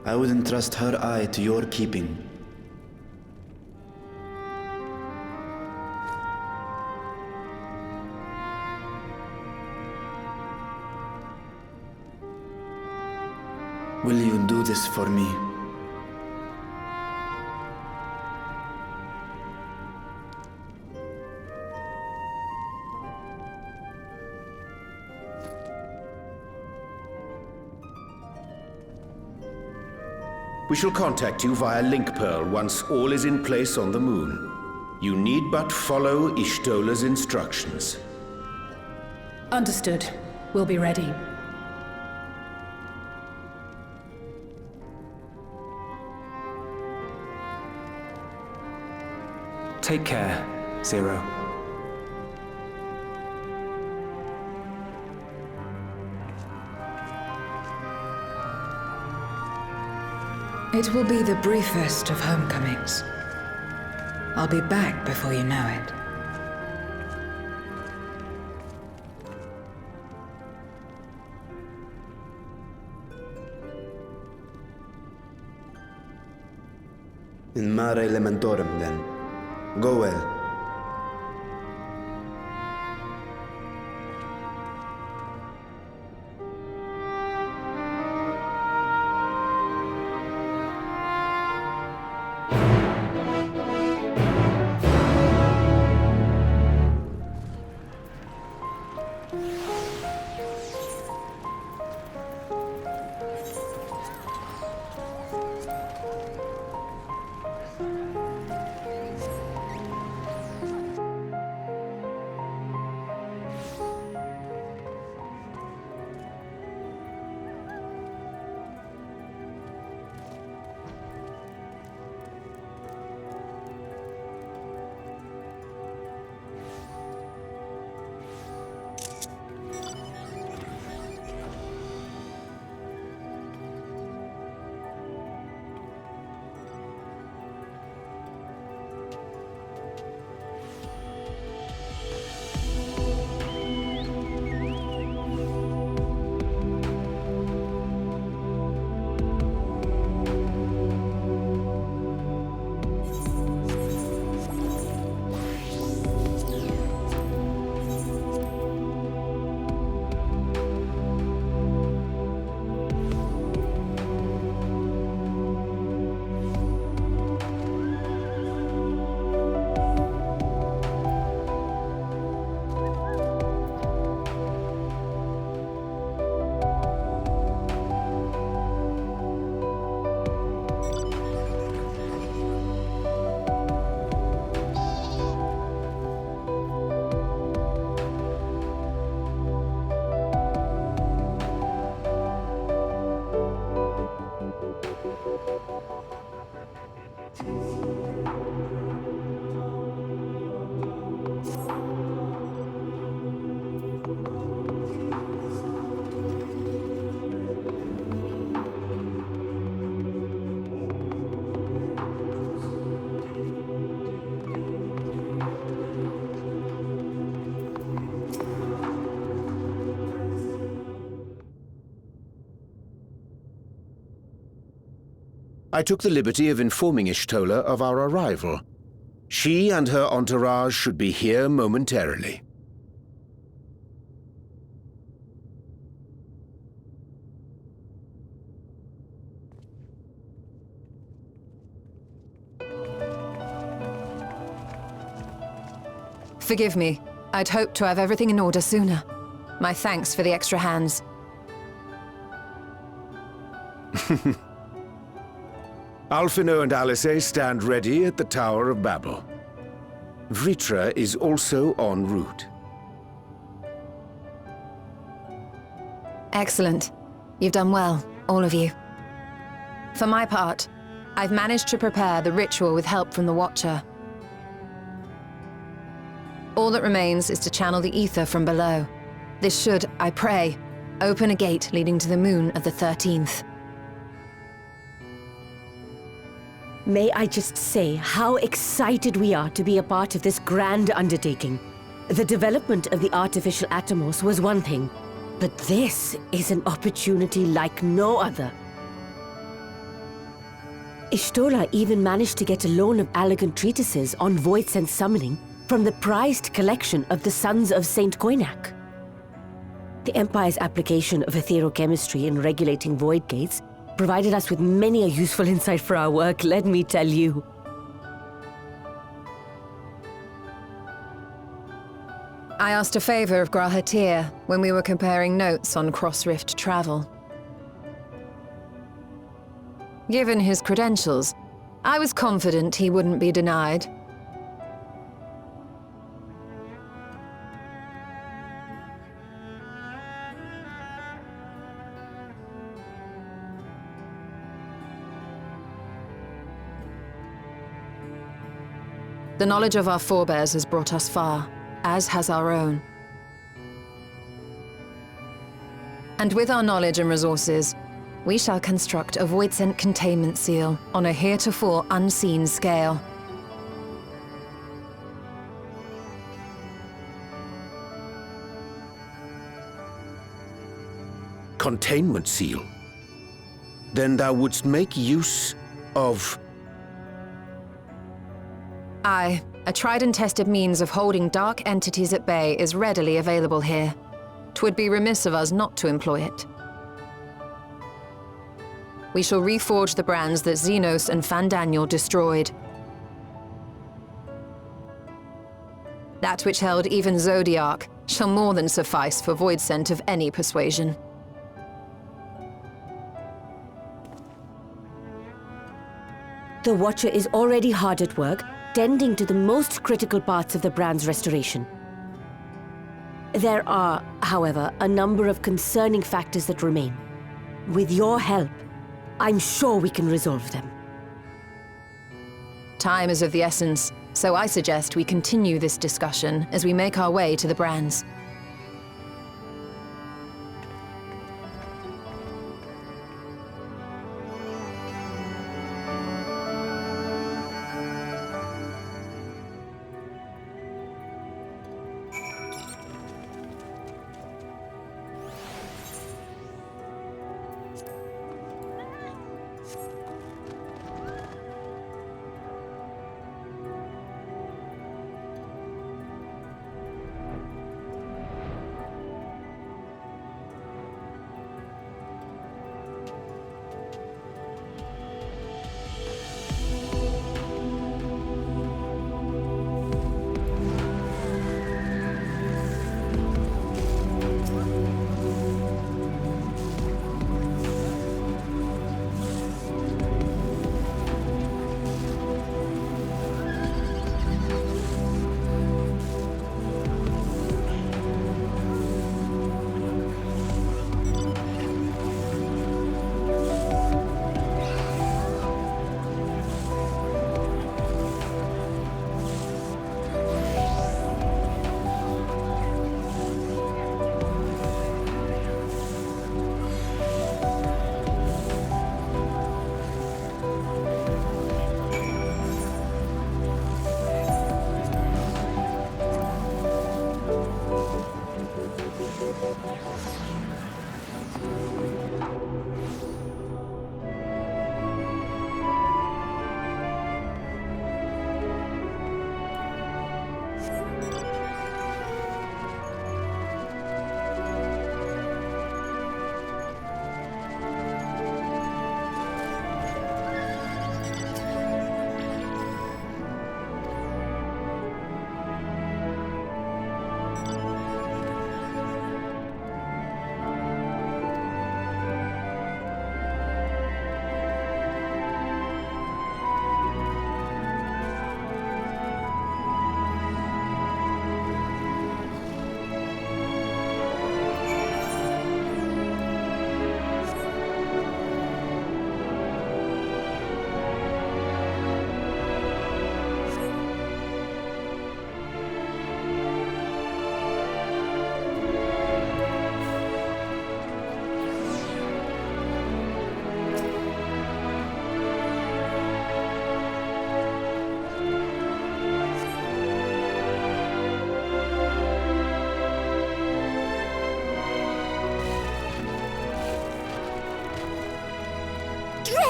I would entrust her eye to your keeping. Will you do this for me? We shall contact you via Link Pearl once all is in place on the moon. You need but follow Y'shtola's instructions. Understood. We'll be ready. Take care, Zero. It will be the briefest of homecomings. I'll be back before you know it. In Mare Elementorum, then. Go well. I took the liberty of informing Ishtola of our arrival. She and her entourage should be here momentarily. Forgive me. I'd hoped to have everything in order sooner. My thanks for the extra hands. Alphino and Alice stand ready at the Tower of Babel. Vritra is also en route. Excellent. You've done well, all of you. For my part, I've managed to prepare the ritual with help from the Watcher. All that remains is to channel the ether from below. This should, I pray, open a gate leading to the moon of the 13th. May I just say how excited we are to be a part of this grand undertaking. The development of the artificial Atomos was one thing, but this is an opportunity like no other. Ishtola even managed to get a loan of elegant treatises on void sense summoning from the prized collection of the Sons of Saint Koinak. The Empire's application of etherochemistry in regulating void gates provided us with many a useful insight for our work, let me tell you. I asked a favor of Grahatir when we were comparing notes on cross-rift travel. Given his credentials, I was confident he wouldn't be denied. The knowledge of our forebears has brought us far, as has our own. And with our knowledge and resources, we shall construct a voidsent containment seal on a heretofore unseen scale. Containment seal? Then thou wouldst make use of... Aye, a tried and tested means of holding dark entities at bay is readily available here. 'Twould be remiss of us not to employ it. We shall reforge the brands that Xenos and Fandaniel destroyed. That which held even Zodiac shall more than suffice for void scent of any persuasion. The Watcher is already hard at work, tending to the most critical parts of the brand's restoration. There are, however, a number of concerning factors that remain. With your help, I'm sure we can resolve them. Time is of the essence, so I suggest we continue this discussion as we make our way to the brands.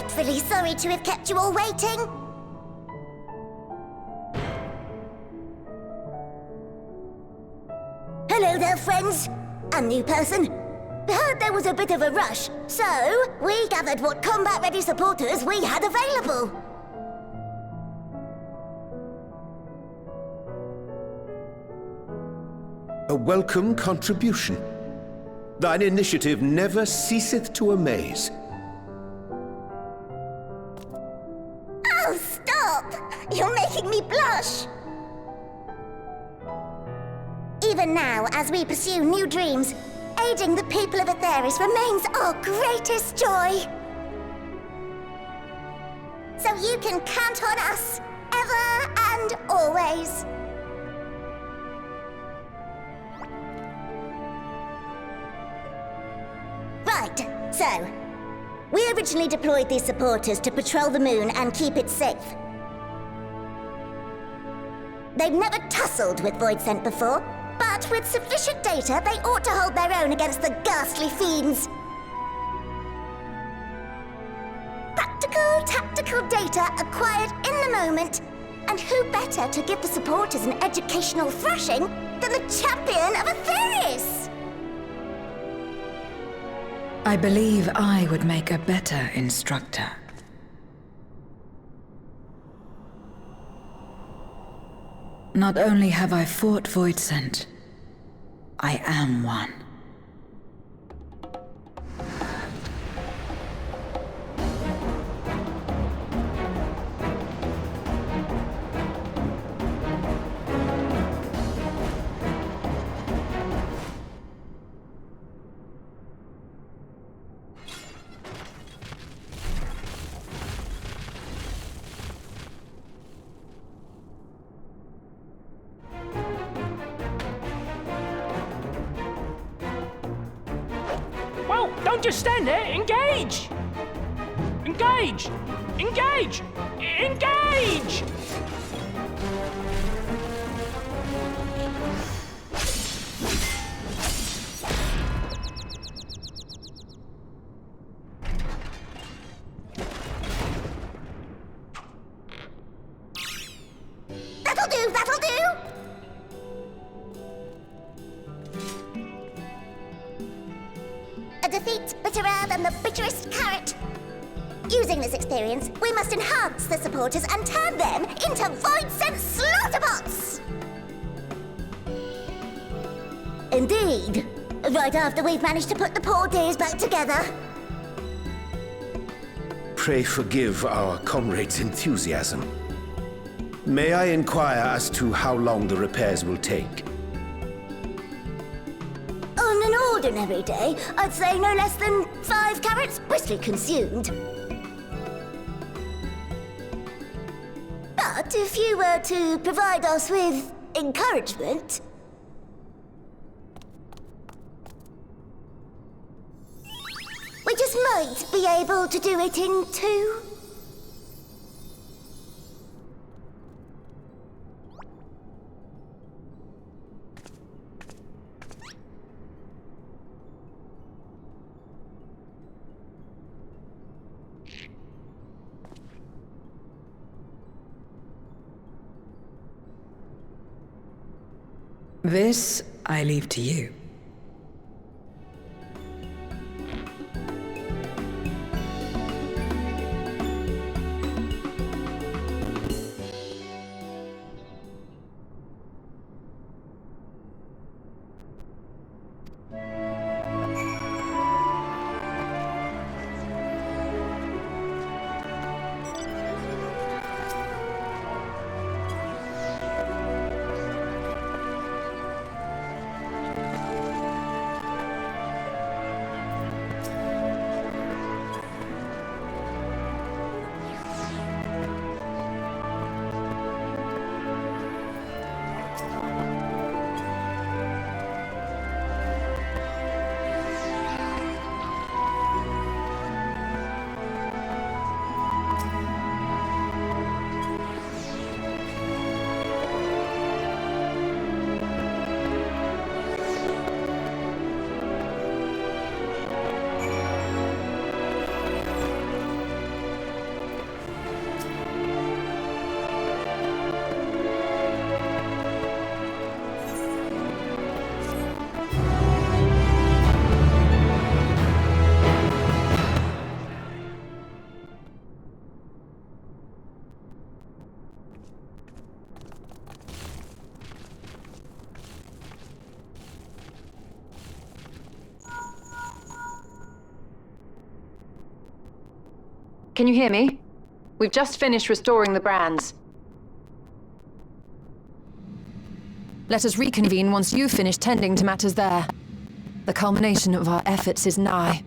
dreadfully sorry to have kept you all waiting. Hello there, friends. A new person. Heard there was a bit of a rush, so we gathered what combat-ready supporters we had available. A welcome contribution. Thine initiative never ceaseth to amaze. Oh, stop! You're making me blush! Even now, as we pursue new dreams, aiding the people of Aetheris remains our greatest joy. So you can count on us, ever and always. Right, so, we originally deployed these supporters to patrol the moon and keep it safe. They've never tussled with Voidsent before, but with sufficient data, they ought to hold their own against the ghastly fiends. Practical, tactical data acquired in the moment, and who better to give the supporters an educational thrashing than the champion of Aetheris? I believe I would make a better instructor. Not only have I fought Voidsent, I am one. Don't just stand there! Engage! Engage! Engage! Engage! That'll do, that'll do! A defeat bitterer than the bitterest carrot. Using this experience, we must enhance the supporters and turn them into Voidsent slaughterbots! Indeed. Right after we've managed to put the poor dears back together. Pray forgive our comrade's enthusiasm. May I inquire as to how long the repairs will take? On an ordinary day, I'd say no less than 5 carrots briskly consumed. But if you were to provide us with encouragement... we just might be able to do it in 2. This I leave to you. Can you hear me? We've just finished restoring the brands. Let us reconvene once you've finished tending to matters there. The culmination of our efforts is nigh.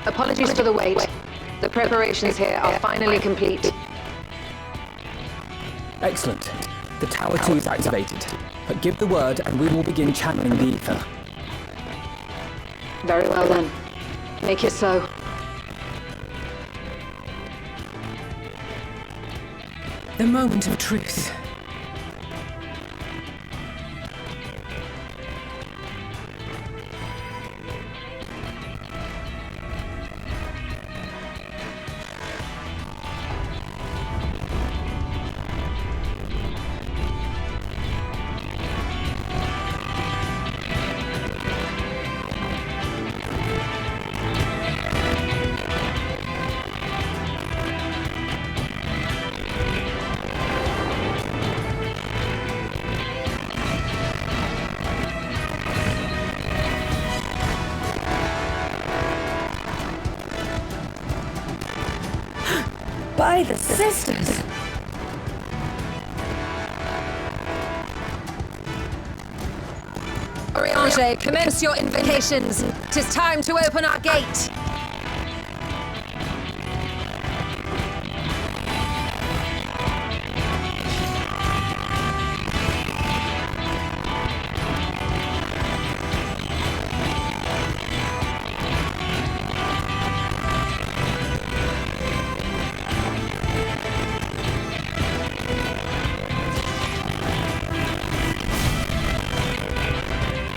Apologies for the wait. The preparations here are finally complete. Excellent. The Tower 2 is activated. But give the word and we will begin channeling the ether. Very well then. Make it so. The moment of truth. By the sisters! protege, commence your invocations. 'Tis time to open our gate.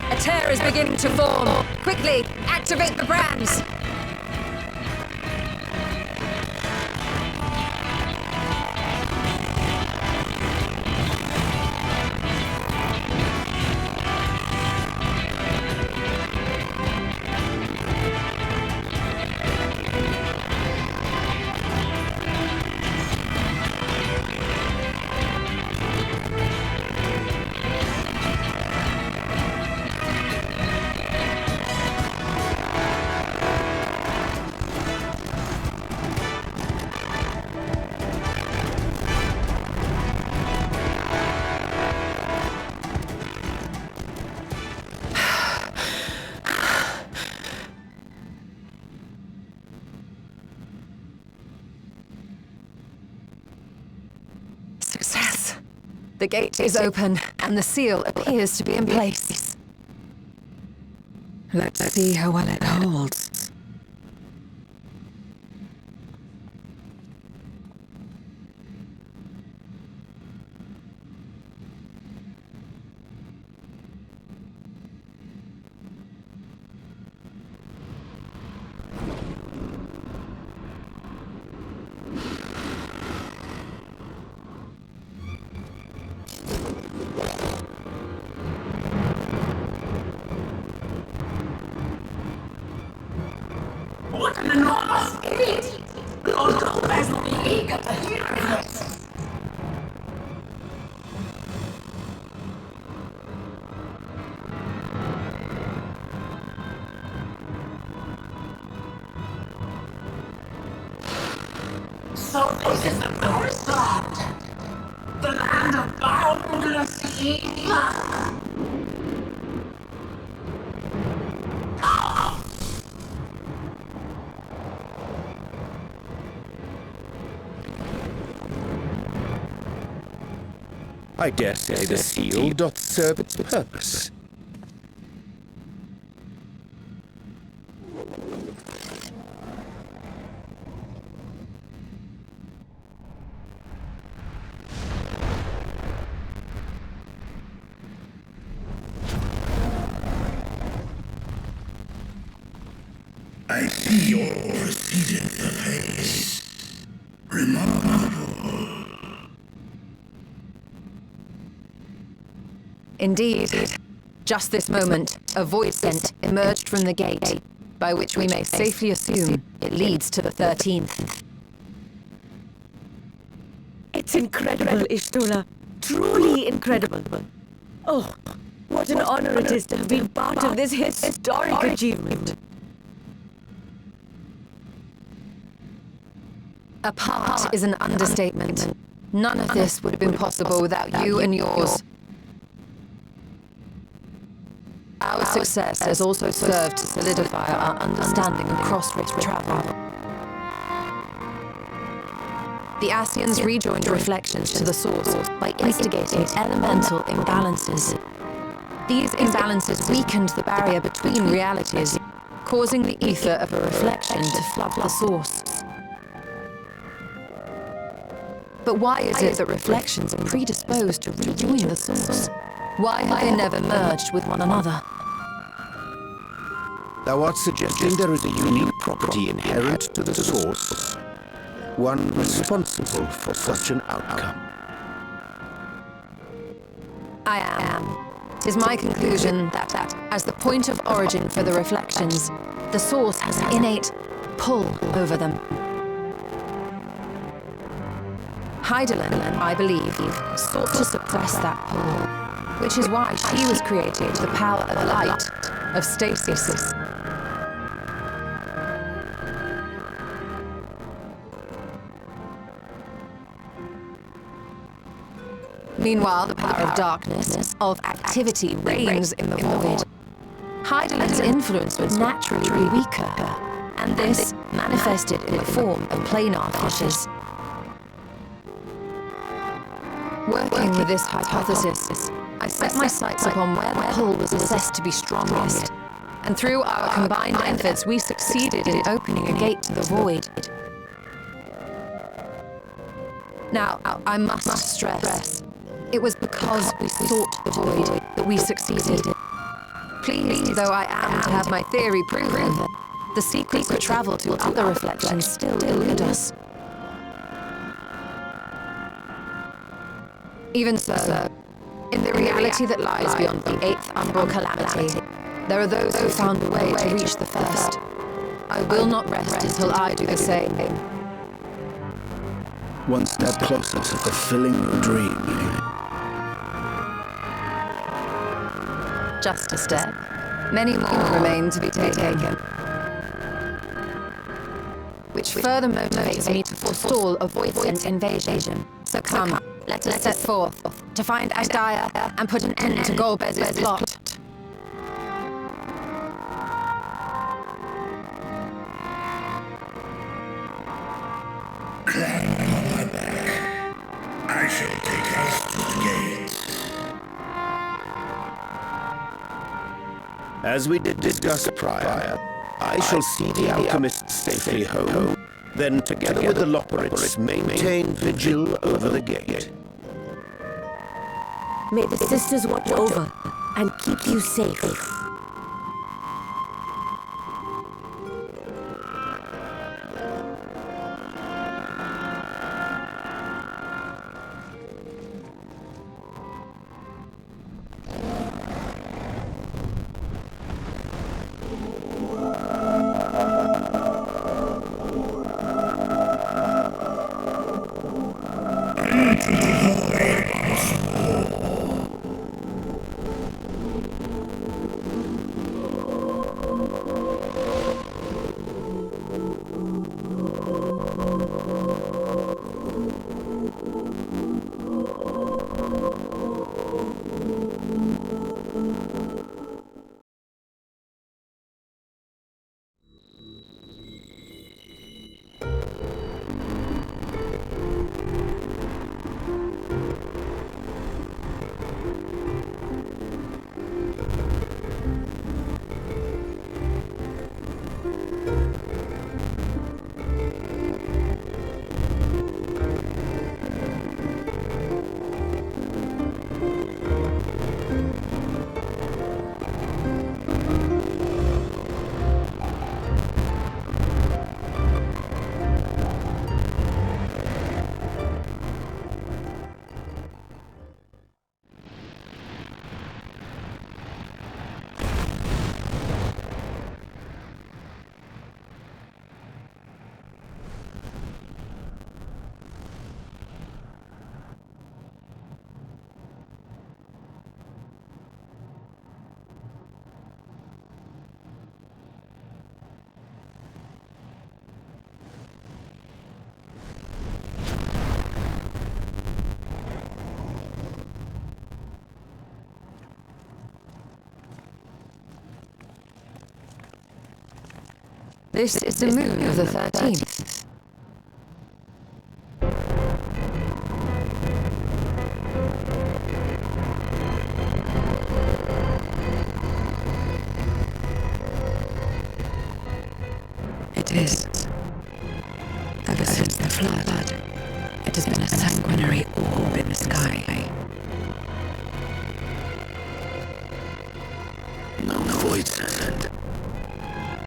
A tear is beginning to form. Quickly, activate the brands. Success. The gate is open, and the seal appears to be in place. Let's see how well it holds. What an enormous gate! Lord Gomez will be eager to hear this. So this is the North Land, the land of boundless evil. I dare say the seal doth serve its purpose. I see you're proceeding apace. Remarkable. Indeed. Just this moment, a void scent emerged from the gate, by which we may safely assume it leads to the 13th. It's incredible, Ishtola. Truly incredible. Oh, what an honor it is to have been part of this historic achievement. A part is an understatement. None of this would have been possible without you and yours. Our success has also served to solidify our understanding of cross-rift travel. The Ascians rejoined reflections to the source by instigating elemental imbalances. These imbalances weakened the barrier between realities, causing the ether of a reflection to flood the source. But why is it that reflections are predisposed to rejoin the source? Why have they never merged with one another? Thou art suggesting there is a unique property inherent to the source, one responsible for such an outcome. I am. 'Tis my conclusion that, as the point of origin for the reflections, the source has an innate pull over them. Heidelin, I believe, sought to suppress that pull, which is why she was created the power of light, of stasis. Meanwhile, the power of darkness, of activity, reigns in the void. His influence was naturally weaker, and this manifested in the form of planar fissures. Working with this hypothesis, I set my sights upon where the pull was assessed to be strongest, and through our combined efforts we succeeded in opening a gate to the void. Now, I must stress, it was because we sought the void that we succeeded. Pleased though I am to have my theory proven, the secrets that travel to other reflections still elude us. Even so, in the reality that lies beyond the 8th umbral calamity, there are those who found a way to reach the first. I will not rest until I do the same. One step closer to fulfilling your dream. Just a step. Many more remain to be taken. Which further motivates me to forestall a void-sent invasion. So come, let us set forth to find Asdaya and put an end to Golbez's plot. I shall take us to the gate. As we did discuss prior, I shall see the alchemists safely home, then together with the Loporits maintain vigil over the gate. May the sisters watch over and keep you safe. This is the moon of the 13th. It is. Ever since the flood, it has been a sanguinary orb in the sky. No void sand.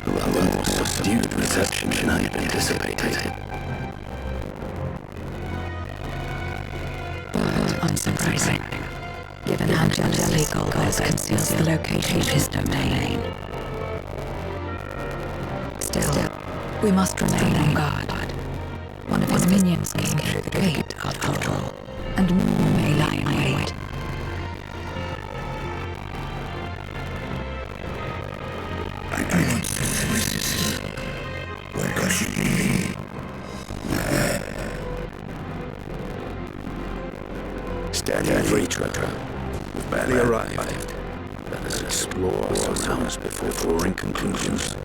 Rather more subdued reception than I had anticipated. But unsurprising, given how jealously Golbez conceals the location of his domain. Still, we must remain on guard. One of his minions came through the gate, after all, and more may lie in wait. I do not see voices. Where could she be? Standing at Reacher. We've barely arrived. That is explore ourselves before drawing conclusions.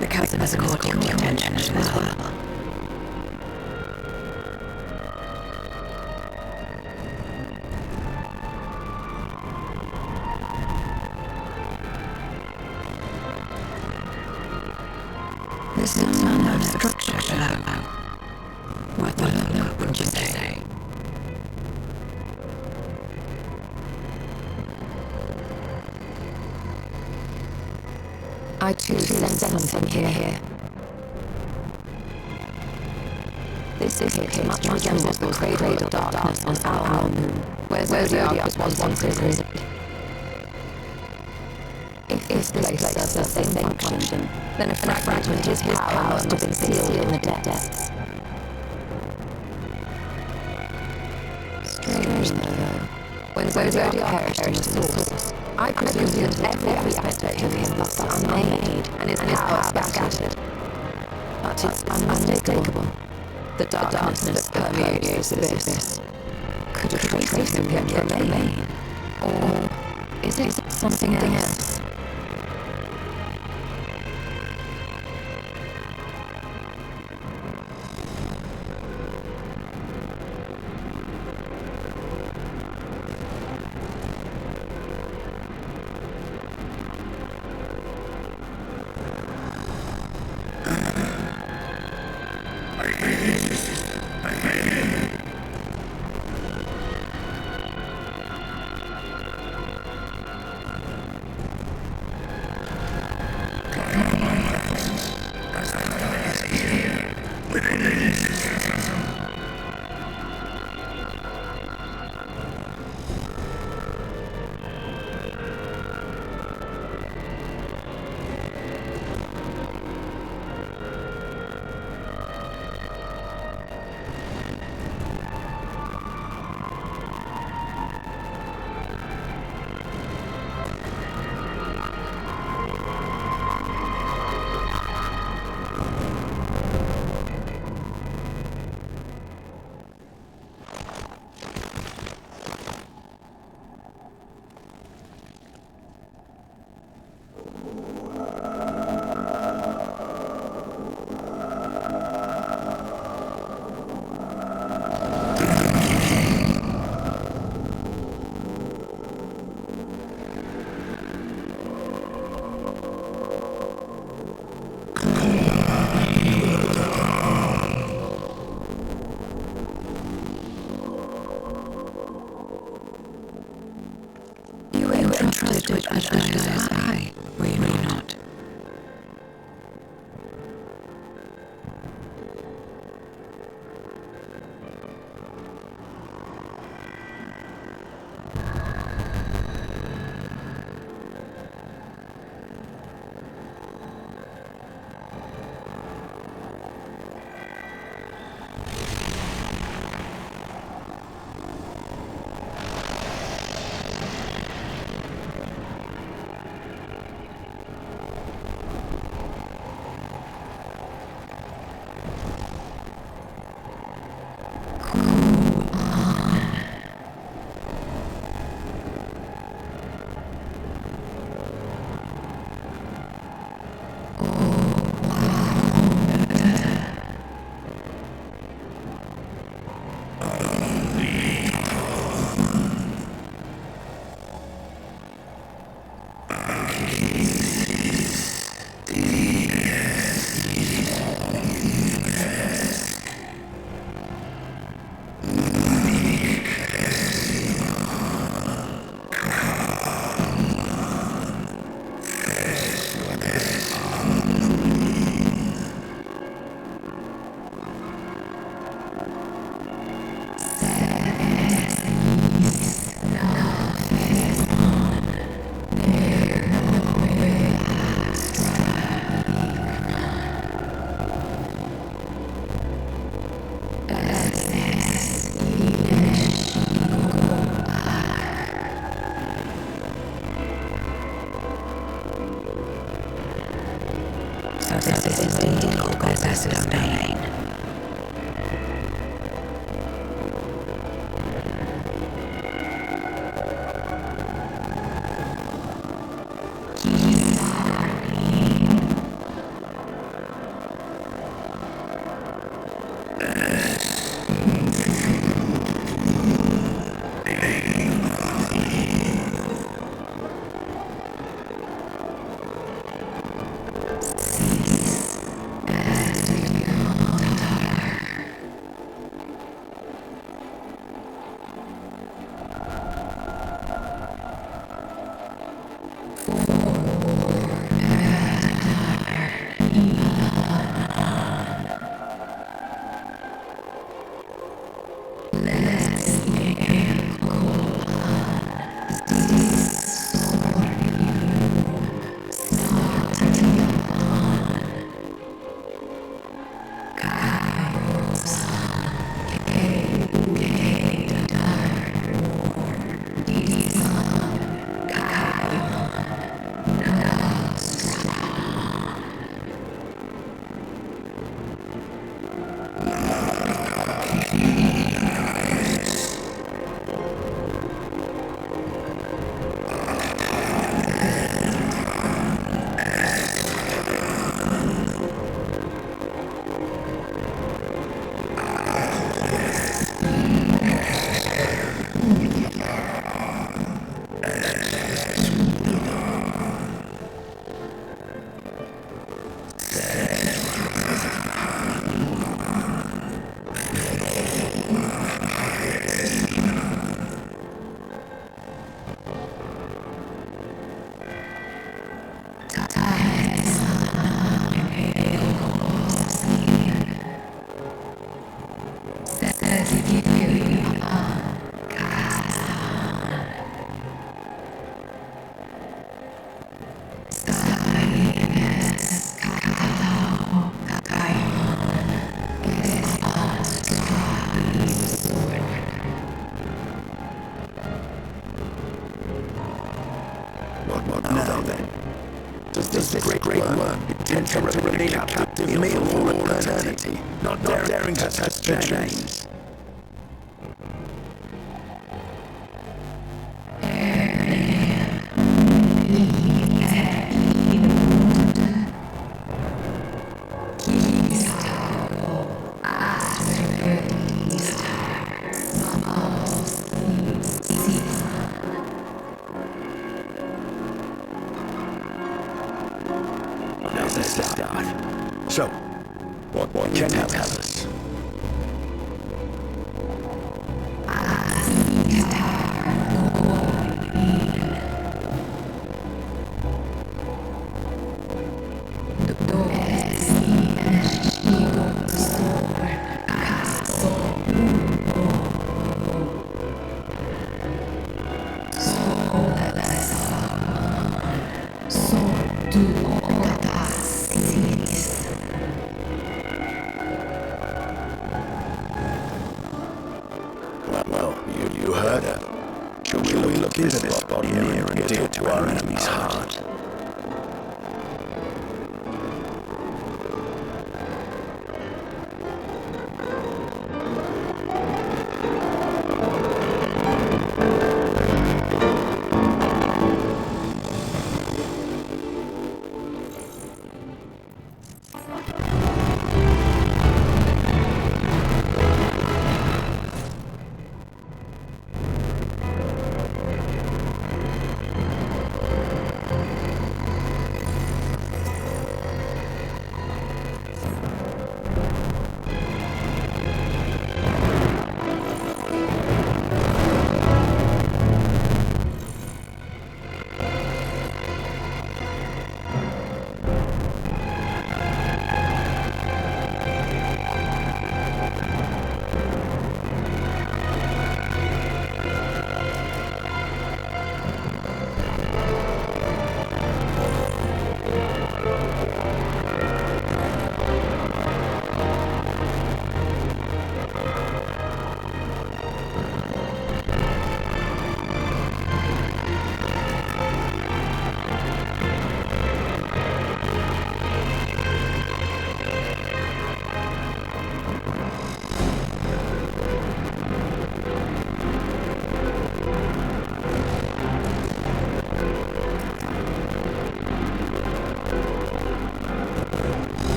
The chasm has caught your attention as well. This is an unknown structure below. Worth a look, wouldn't you say? I too sense something here. This pit much resembles the cradle of darkness on our moon, where Zodiac was once imprisoned. If this place serves the same function, then a fragment of his power must have been sealed in the depths. Strange though, when Zodiac perished in the source, I presumed that every aspect of him was unmade, and his power scattered. But it's unmistakable. The darkness that permeates this abyss. Could a trace of him remain? Or is it something else? Entrusted as I, were you not? So this is indeed Golgotha's domain. Cease, What now then? Does this great worm intend to remain captive me for all eternity, not daring to touch the chains? So, what can you tell us? Well, you heard her. Shall we look into this body near and dear to our enemy's heart?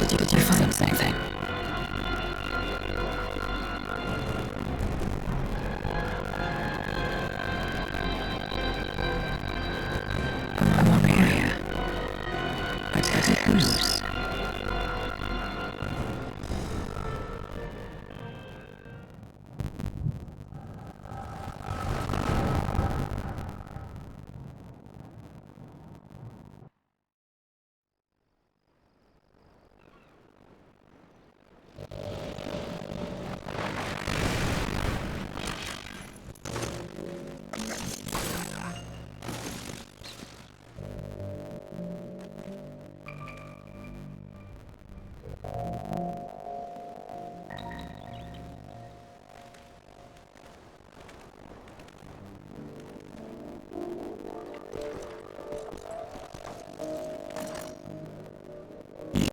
Did you find something? A more area. But whose?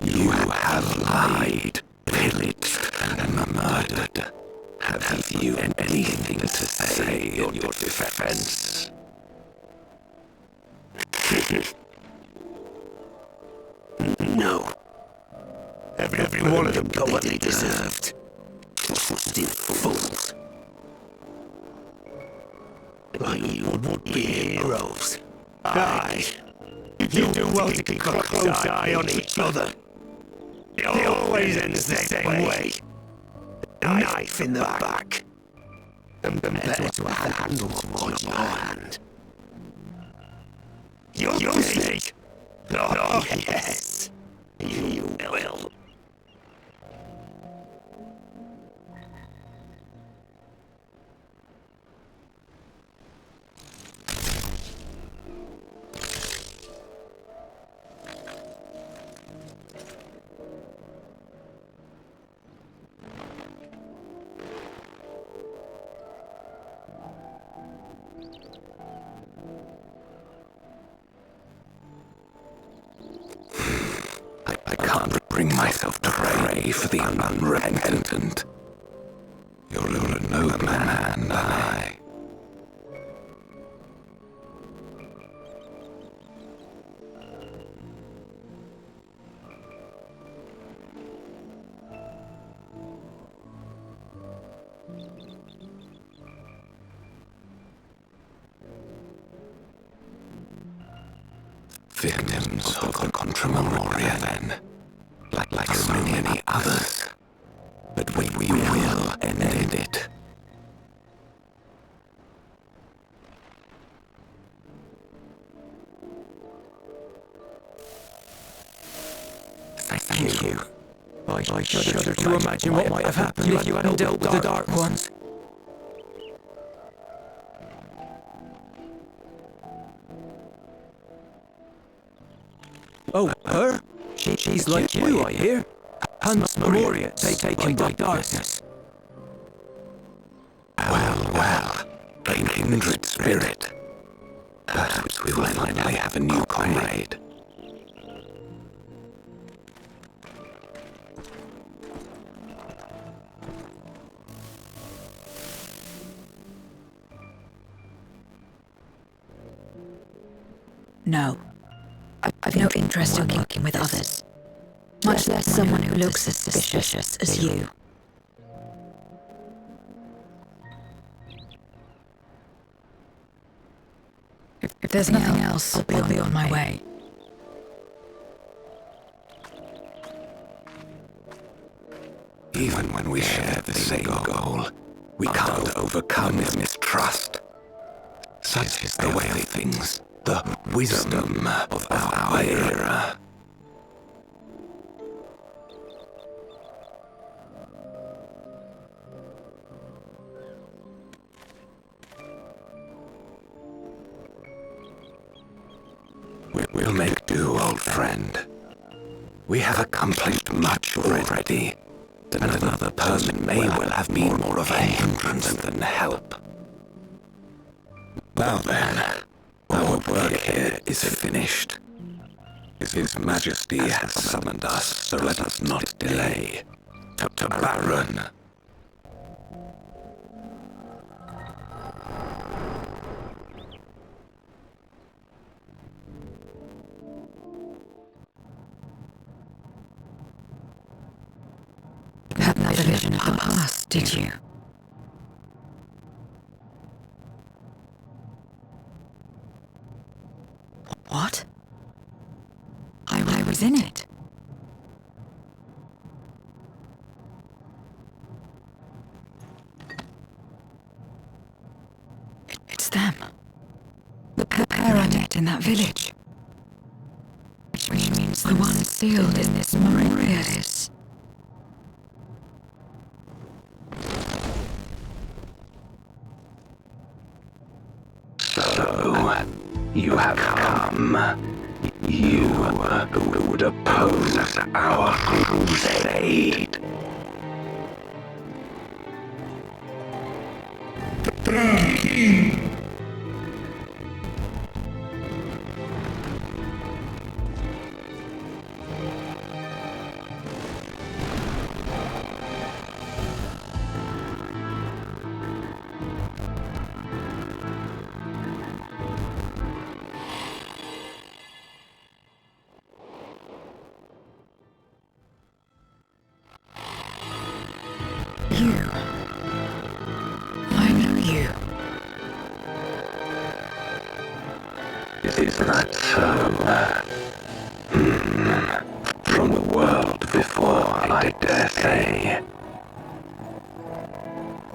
You have lied, pillaged, and murdered. Have you anything to say in your defense? No. Every one of them got what they deserved. Trusting fools. Like you would be heroes. Aye. You do well to keep a close eye on each other. It always ends the same way. Knife in the back. And better to have the handle on your hand. You'll see. Oh, yes. You will. allowing myself to pray for the unrepentant. You're a nobler man than I. Victims of the Contra Memoria, then, like so many others. But we will end it. Thank you. I shudder to imagine what might have happened if you hadn't dealt with the Dark Ones. Oh, her? She's like you, I hear. Hans Moria, taken by darkness. Well, kindred spirit. Perhaps we will finally have a new comrade. No. I've no interest in working with others. Much less someone who looks as suspicious as you. If there's nothing else, I'll be on my way. Even when we share the same goal, we can't overcome mistrust. Such is the way of things, the wisdom of our era. We'll make do, old friend. We have accomplished much already, and another person may well have been more of a hindrance than help. Now then, our work here is finished. His Majesty has summoned us, so let us not delay. To Baron. Had no vision of the past, did you? What? I was in it. It's them. The pair I met in that village. Which means the one sealed in this Moria is... So, you have come. You who would oppose our crusade. You. I know you. Is that so? From the world before, I dare say.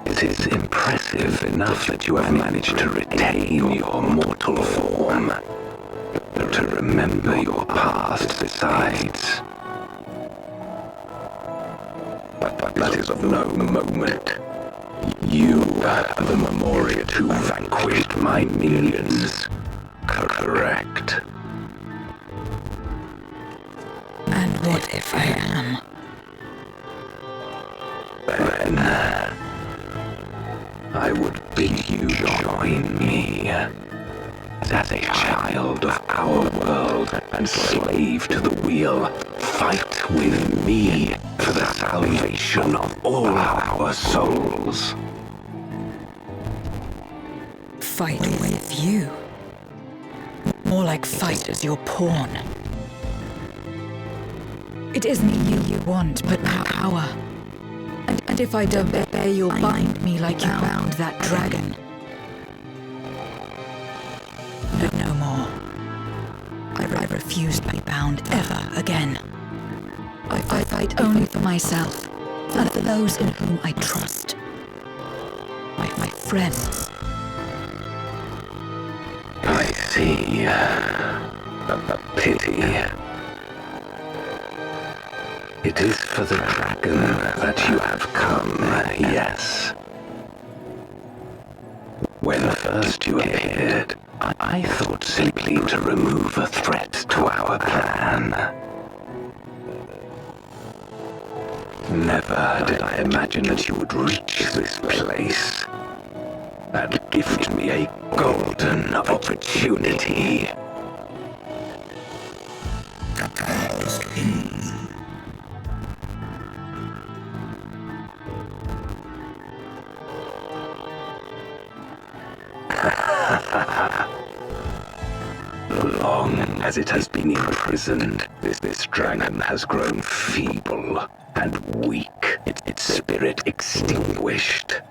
It is impressive enough that you have managed to retain your mortal form. To remember your past besides. But that is of no moment. You are the Memoria who vanquished my minions. Correct. And what if I am? Then I would bid you join me as a child of our world and slave to the wheel, fight with me for the salvation of all our souls. Fight with you? More like fight as your pawn. It isn't you want, but power. And if I don't obey, you'll bind me like you bound that dragon. But no more. I refuse to be bound ever again. I fight only for myself, and for those in whom I trust. My friends. I see. A pity. It is for the dragon that you have come, yes. When first you appeared, I thought simply to remove a threat to our plan. Never did I imagine that you would reach this place and gift me a golden opportunity. Long as it has been imprisoned, this dragon has grown feeble and weak, its spirit extinguished.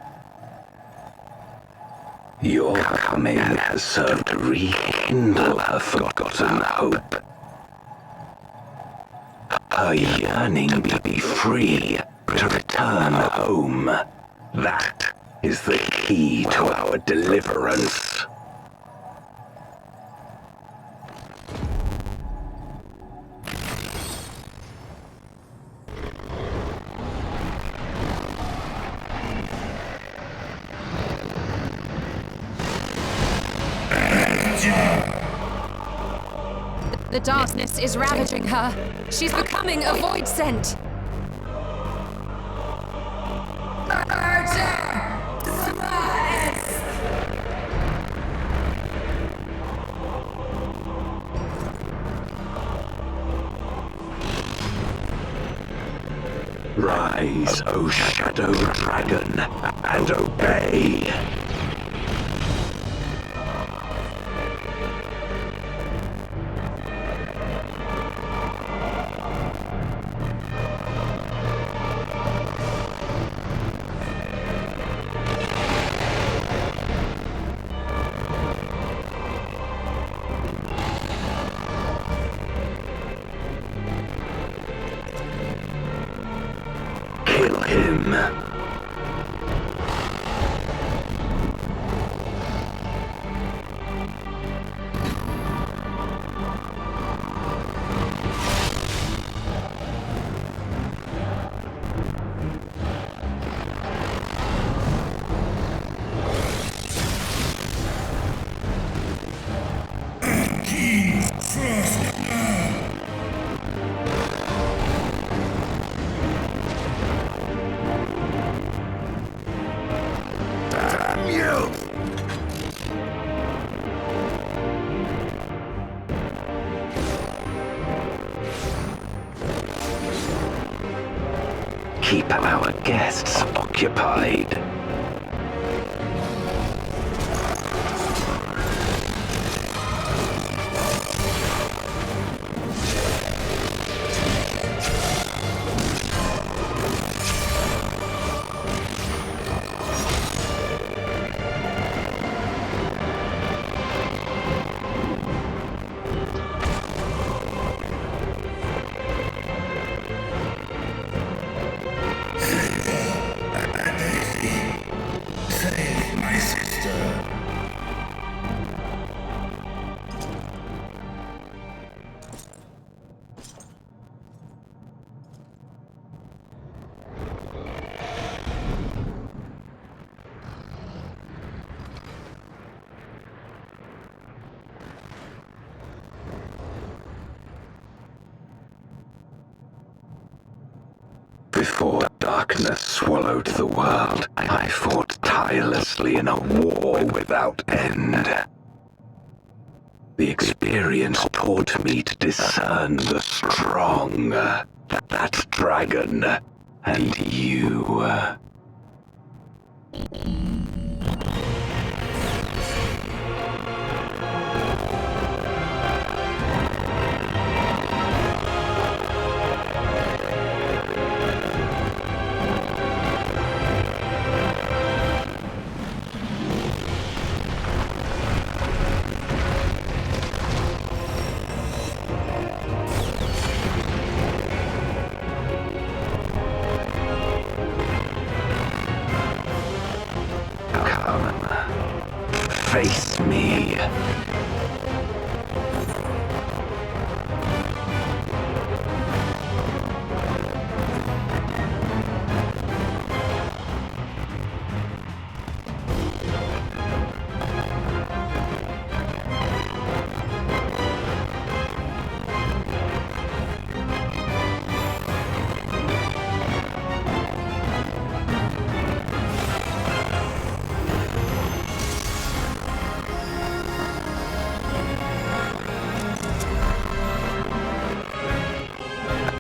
Your coming has served to rekindle her forgotten hope. Her yearning to be free, to return home. That is the key to our deliverance. The darkness is ravaging her. She's becoming a void scent. Rise, O Shadow Dragon, and obey. Kill him. Keep our guests occupied. Before darkness swallowed the world, I fought tirelessly in a war without end. The experience taught me to discern the strong, that dragon, and you. Face me.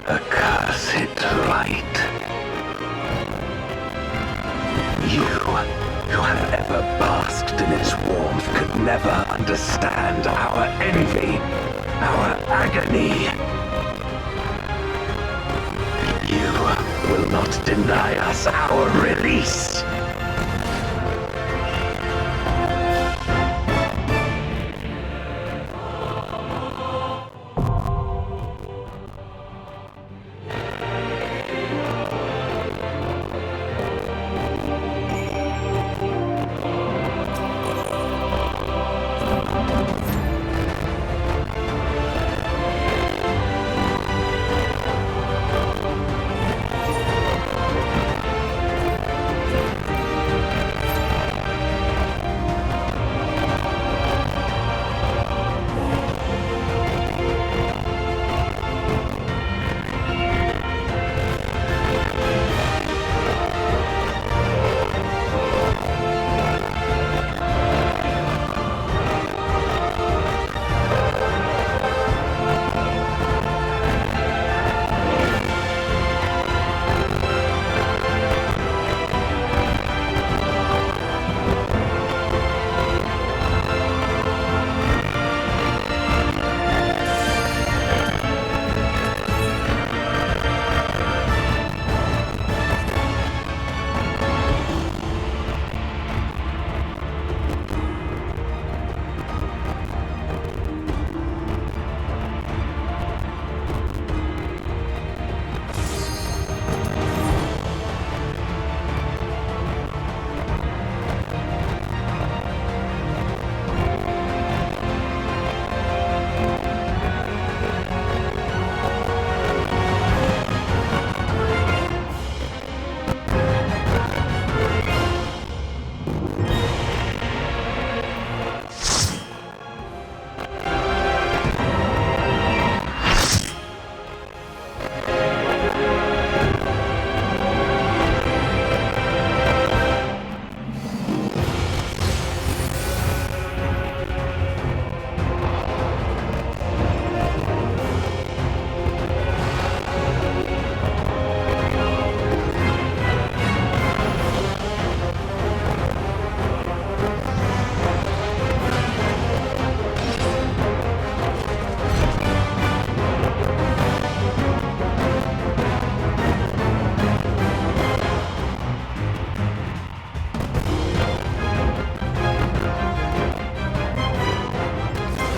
Accursed light. You, who have ever basked in its warmth, could never understand our envy, our agony. You will not deny us our release.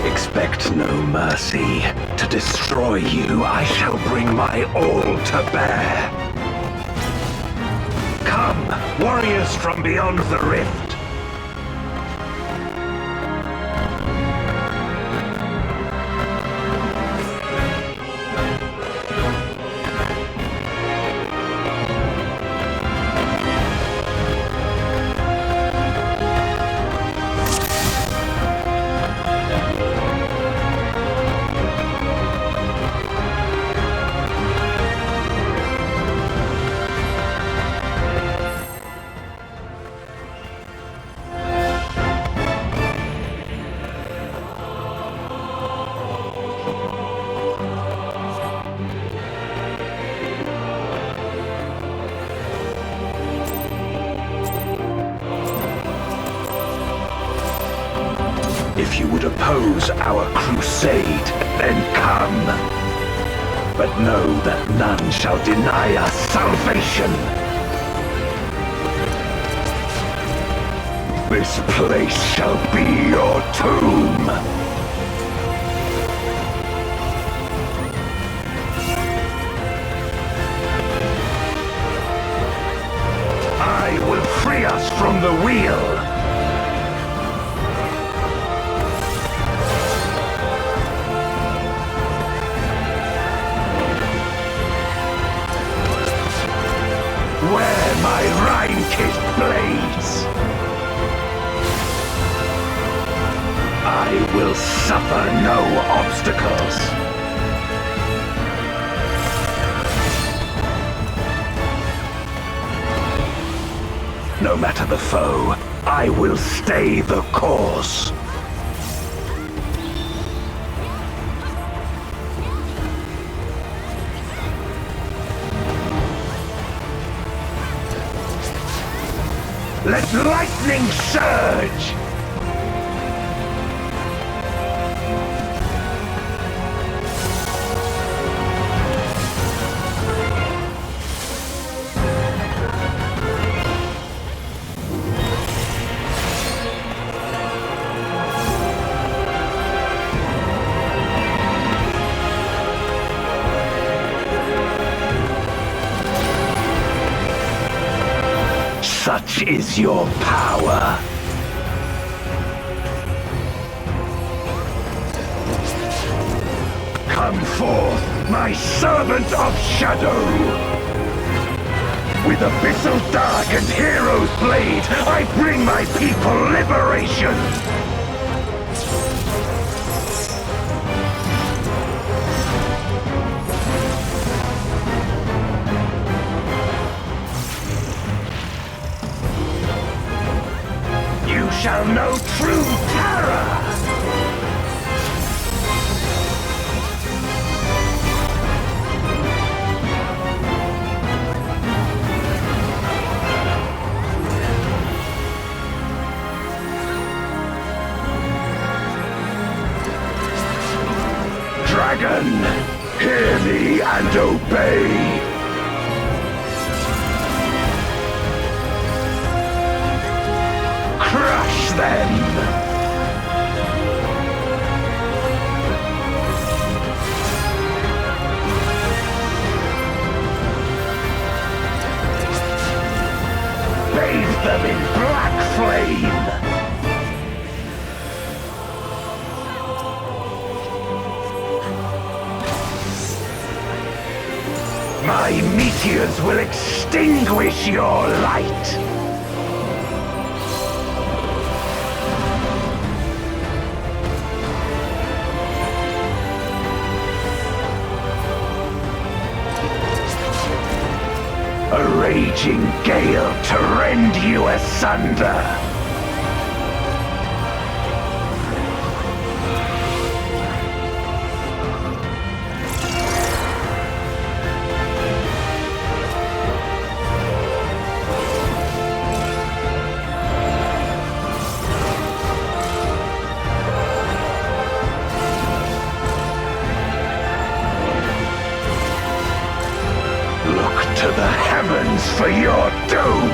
Expect no mercy. To destroy you, I shall bring my all to bear. Come, warriors from beyond the rift. If you would oppose our crusade, then come. But know that none shall deny us salvation. This place shall be your tomb. I will free us from the wheel. Where my Rhine-kissed blades, I will suffer no obstacles. No matter the foe, I will stay the course. Let lightning surge! Such is your power. Come forth, my servant of shadow! With abyssal dark and hero's blade, I bring my people liberation! You shall know true terror! Dragon, hear me and obey! Crush them! Bathe them in black flame! My meteors will extinguish your light! A raging gale to rend you asunder! To the heavens for your doom!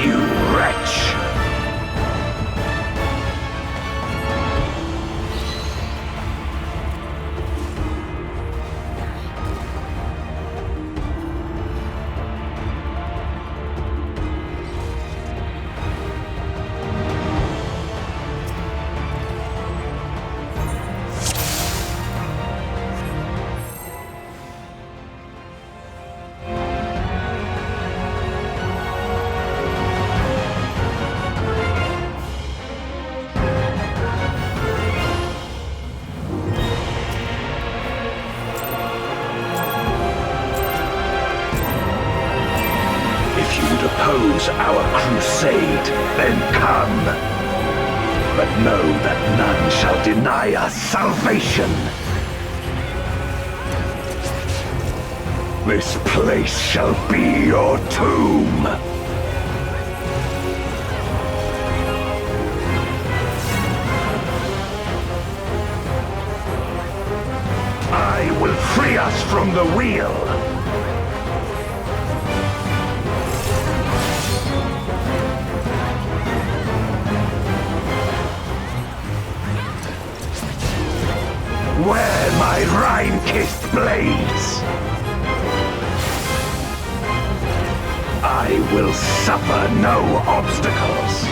You wretch! Oppose our crusade, then come. But know that none shall deny us salvation. This place shall be your tomb. I will free us from the wheel. Where my rime-kissed blades, I will suffer no obstacles.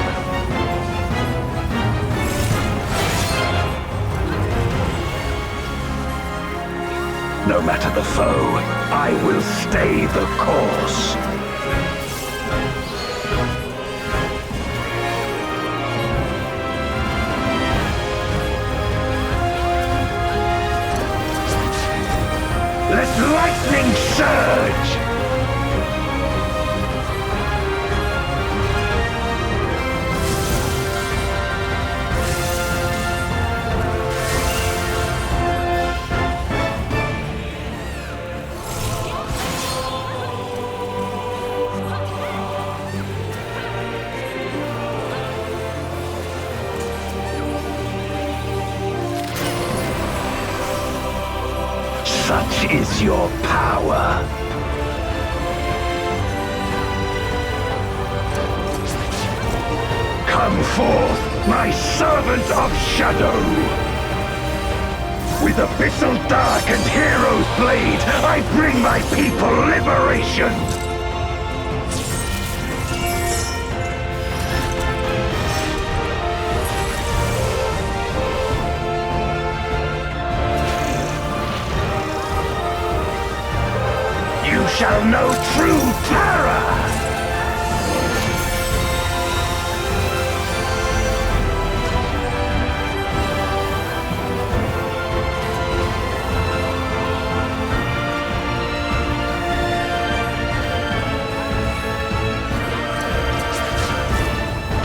No matter the foe, I will stay the course. Let lightning surge! Such is your power. Come forth, my servant of shadow! With abyssal dark and hero's blade, I bring my people liberation! You shall know true terror!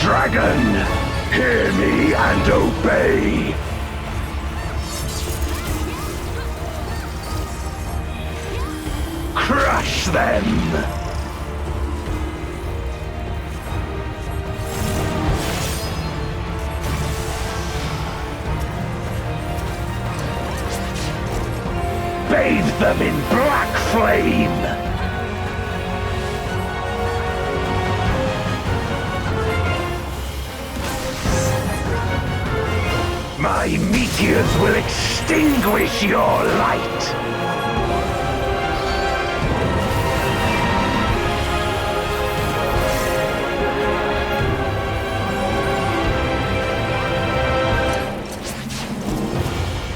Dragon, hear me and obey! Crush them! Bathe them in black flame! My meteors will extinguish your light!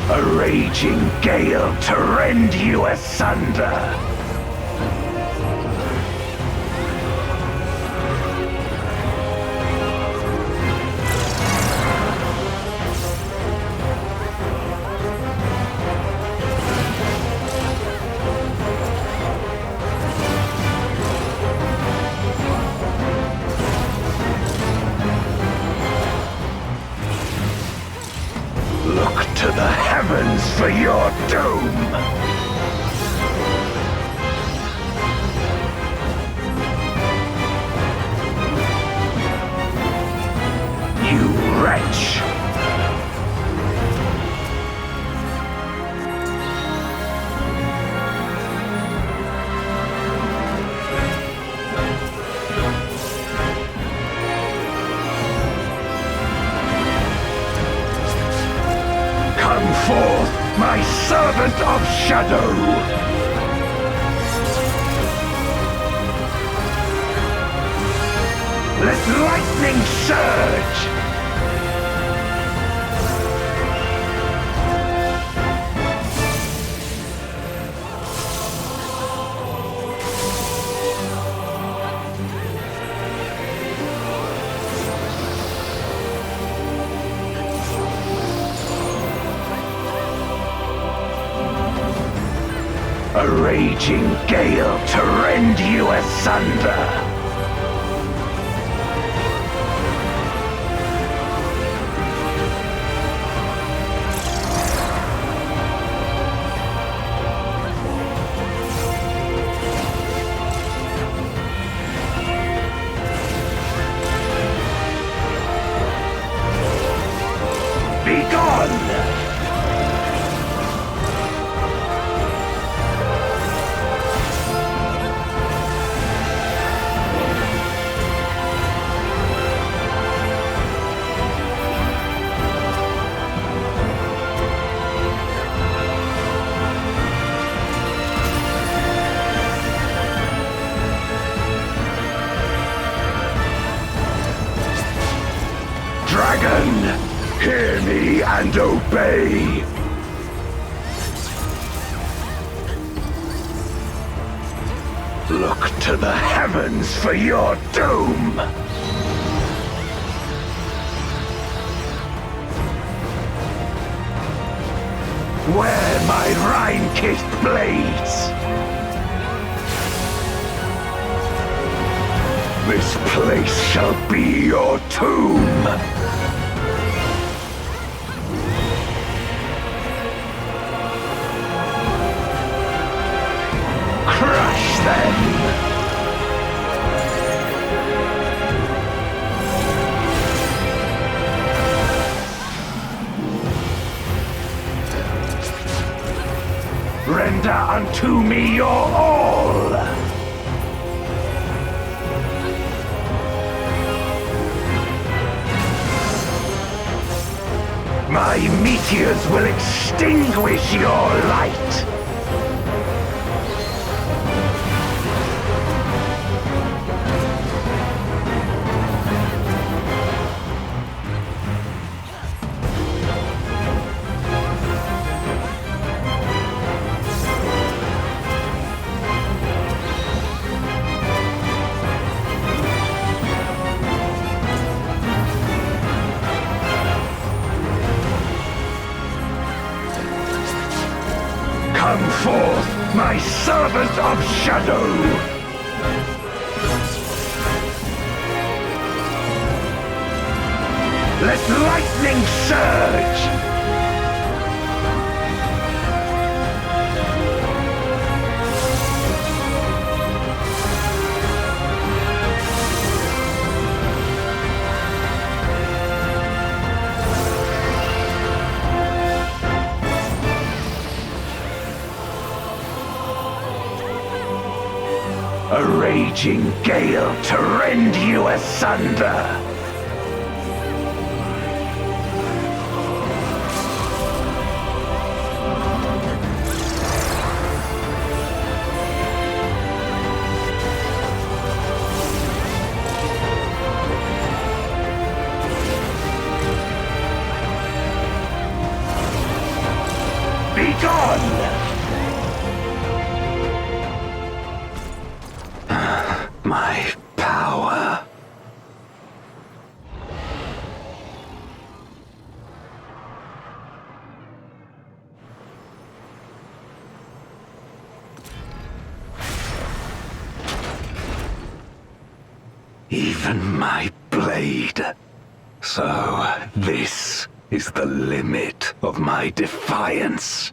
A raging gale to rend you asunder! Look to the heavens for your doom! You wretch! Come forth, my servant of shadow! Let lightning surge! A raging gale to rend you asunder! and obey. Look to the heavens for your doom! Wear my Rhine-kissed blades! This place shall be your tomb! Crush them! Render unto me your all! My meteors will extinguish your light! Come forth, my servant of shadow! Let lightning surge! A raging gale to rend you asunder! Begone! My power. Even my blade. So, this is the limit of my defiance.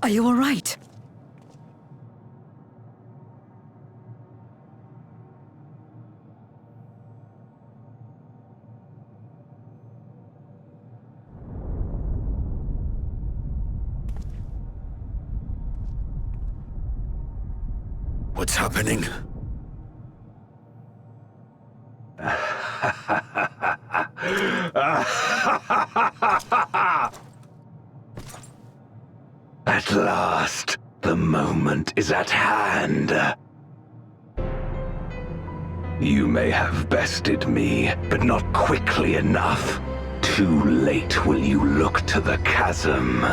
Are you all right? What's happening? At last, the moment is at hand. You may have bested me, but not quickly enough. Too late will you look to the chasm.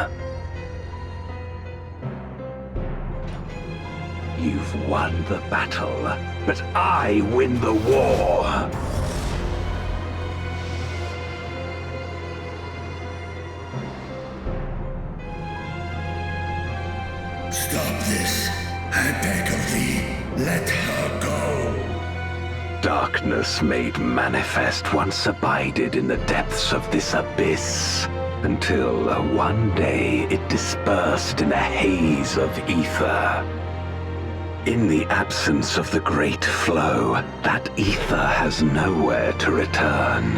You've won the battle, but I win the war. Stop this. I beg of thee, let her go. darkness made manifest once abided in the depths of this abyss, until one day it dispersed in a haze of ether. In the absence of the great flow, that ether has nowhere to return.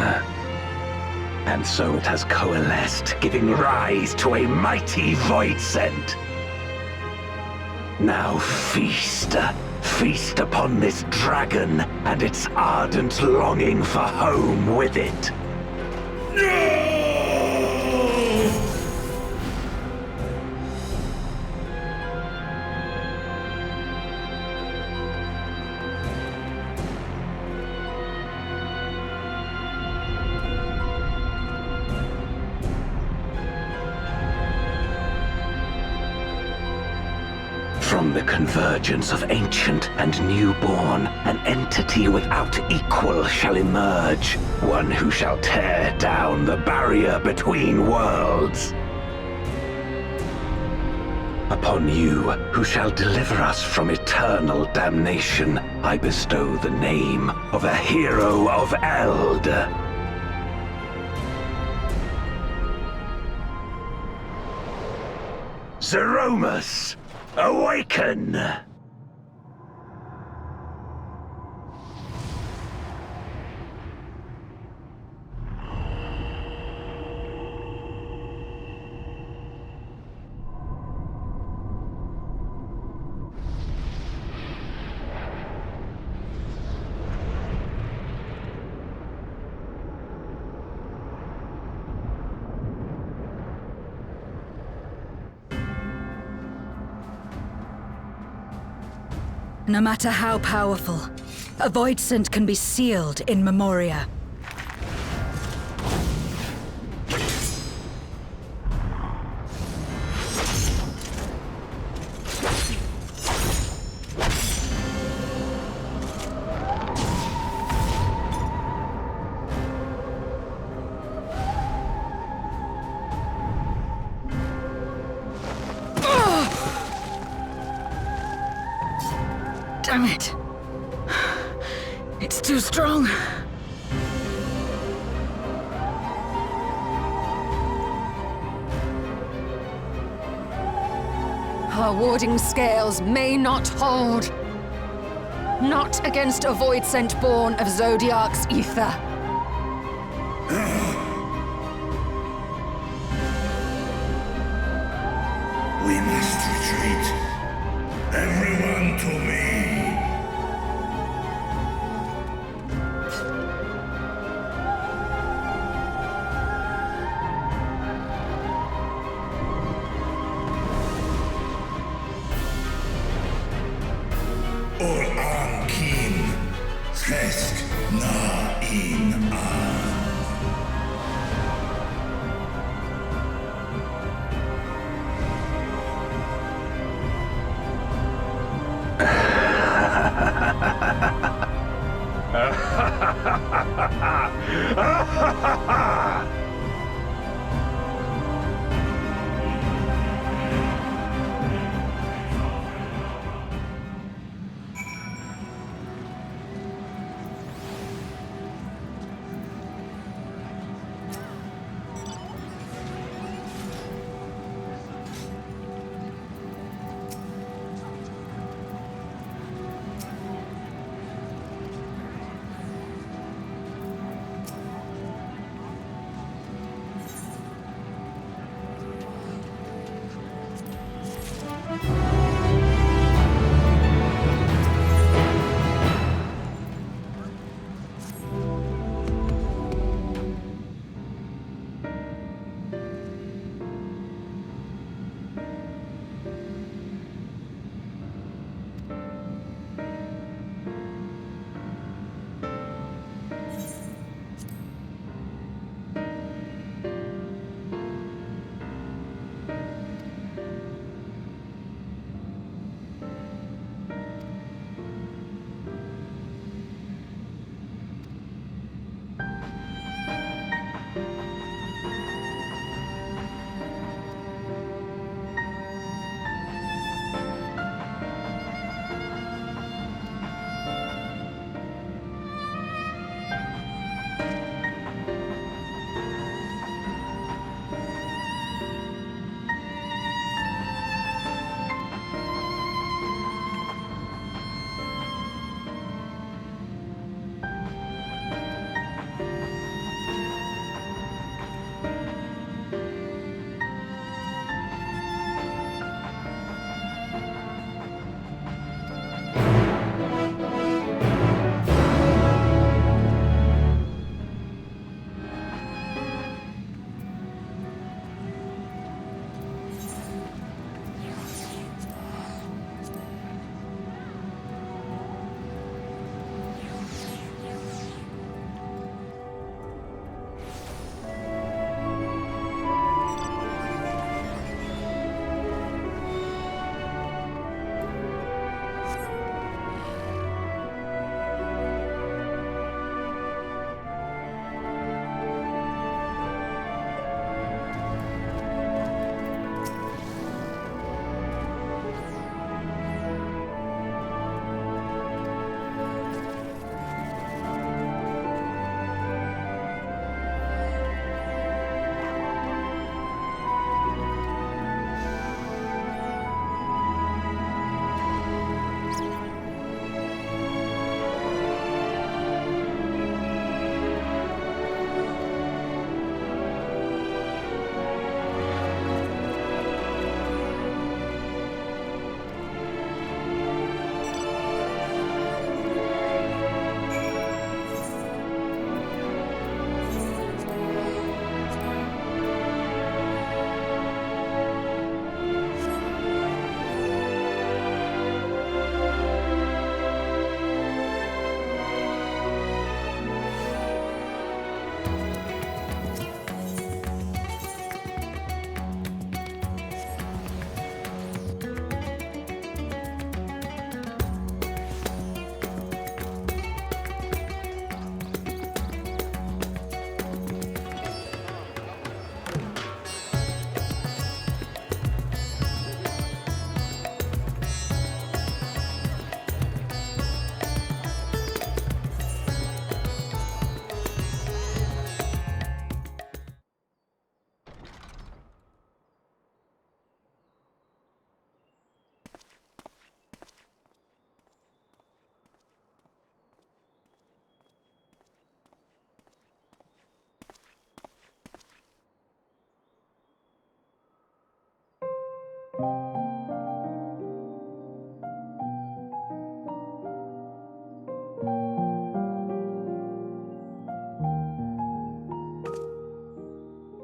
And so it has coalesced, giving rise to a mighty void scent. Now feast. Feast upon this dragon and its ardent longing for home with it. From the convergence of ancient and newborn, an entity without equal shall emerge, one who shall tear down the barrier between worlds. Upon you, who shall deliver us from eternal damnation, I bestow the name of a hero of Eld. Zeromus! Awaken! No matter how powerful, a void scent can be sealed in Memoria. Damn it. It's too strong. Our warding scales may not hold. Not against a void scent born of Zodiac's ether. We must retreat. Everyone to me. Or Ankin, Kesk na in an.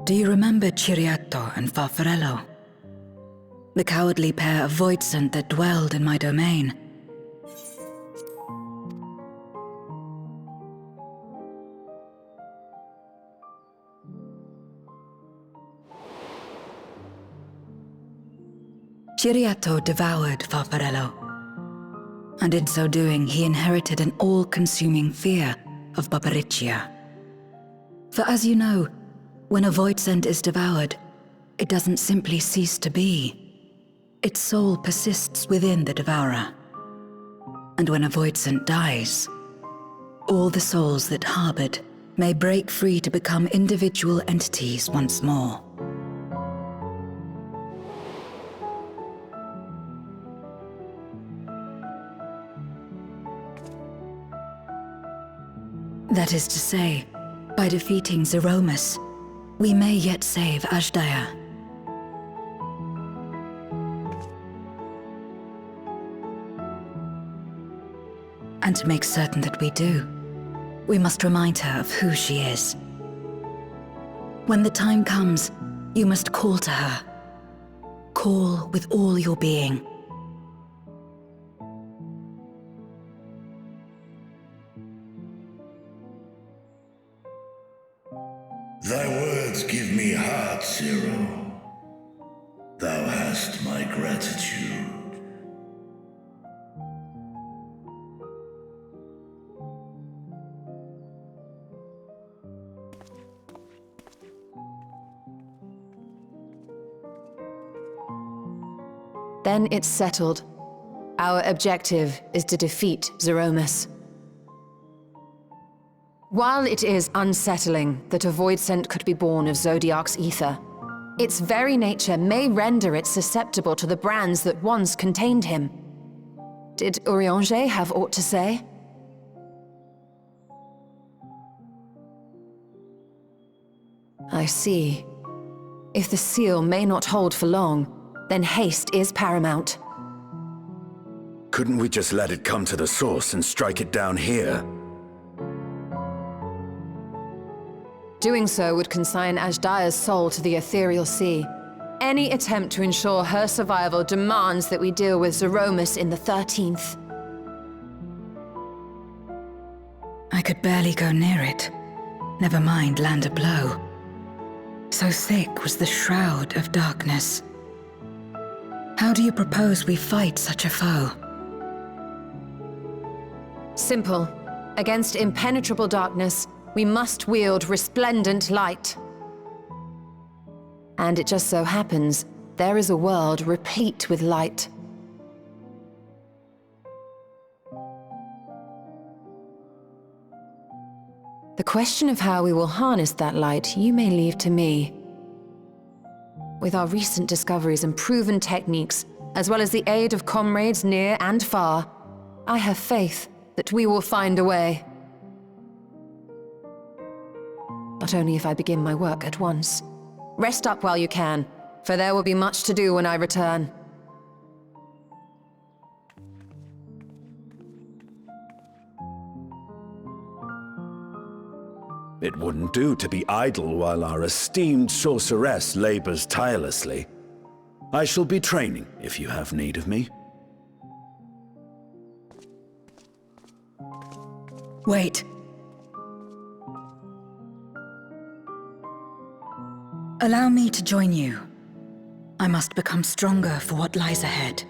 Do you remember Ciriato and Farfarello? The cowardly pair of Voidsent that dwelled in my domain? Ciriato devoured Farfarello, and in so doing he inherited an all-consuming fear of Barbariccia. For as you know, when a Voidsent is devoured, it doesn't simply cease to be. Its soul persists within the devourer. And when a Voidsent dies, all the souls that harbored may break free to become individual entities once more. That is to say, by defeating Zeromus, we may yet save Azdaja. And to make certain that we do, we must remind her of who she is. When the time comes, you must call to her. Call with all your being. Thy words give me heart, Zero. Thou hast my gratitude. Then it's settled. Our objective is to defeat Zeromus. While it is unsettling that a Voidsent could be born of Zodiark's ether, its very nature may render it susceptible to the brands that once contained him. Did Urianger have aught to say? I see. If the seal may not hold for long, then haste is paramount. Couldn't we just let it come to the source and strike it down here? Doing so would consign Azdaja's soul to the ethereal sea. Any attempt to ensure her survival demands that we deal with Zeromus in the 13th. I could barely go near it. Never mind land a blow. So thick was the shroud of darkness. How do you propose we fight such a foe? Simple. Against impenetrable darkness, we must wield resplendent light. And it just so happens, there is a world replete with light. The question of how we will harness that light, you may leave to me. With our recent discoveries and proven techniques, as well as the aid of comrades near and far, I have faith that we will find a way. But only if I begin my work at once. Rest up while you can, for there will be much to do when I return. It wouldn't do to be idle while our esteemed sorceress labors tirelessly. I shall be training if you have need of me. Wait. Allow me to join you. I must become stronger for what lies ahead.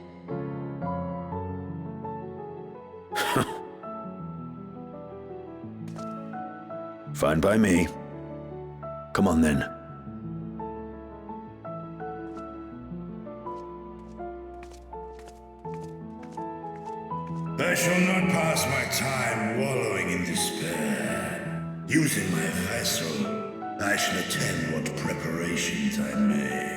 Fine by me. Come on then. I shall not pass my time wallowing in despair. Using my vessel, I shall attend what preparations I may.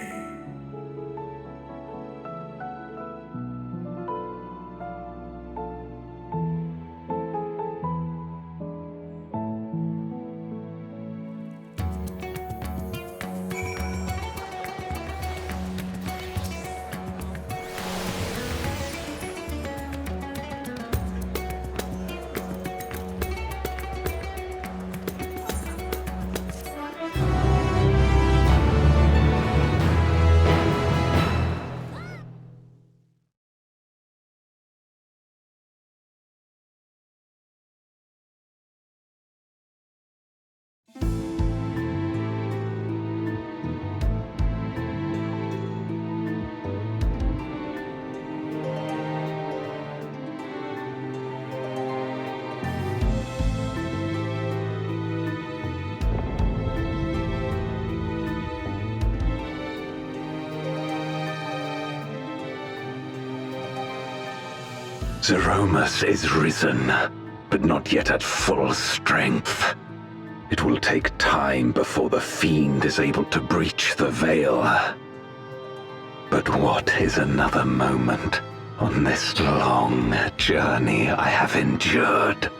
Zeromus is risen, but not yet at full strength. It will take time before the fiend is able to breach the veil. But what is another moment on this long journey I have endured?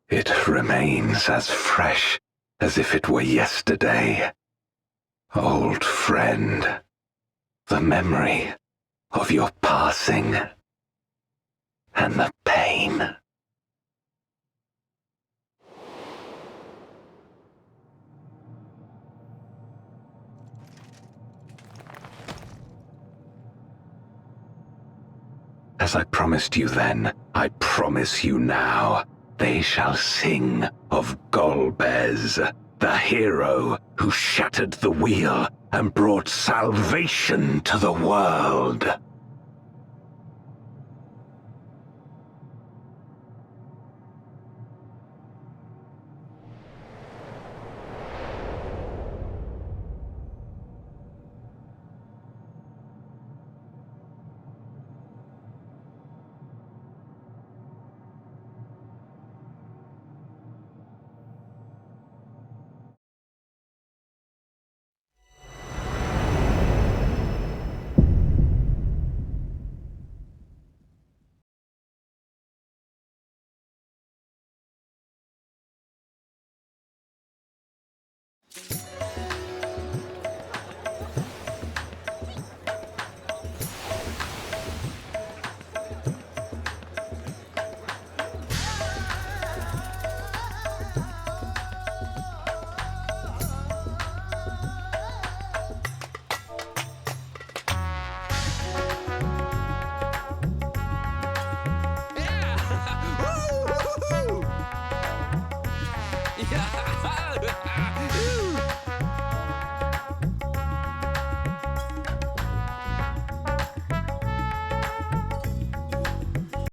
It remains as fresh as if it were yesterday. Old friend, the memory of your passing and the pain. As I promised you then, I promise you now. They shall sing of Golbez, the hero who shattered the wheel and brought salvation to the world. Yeah!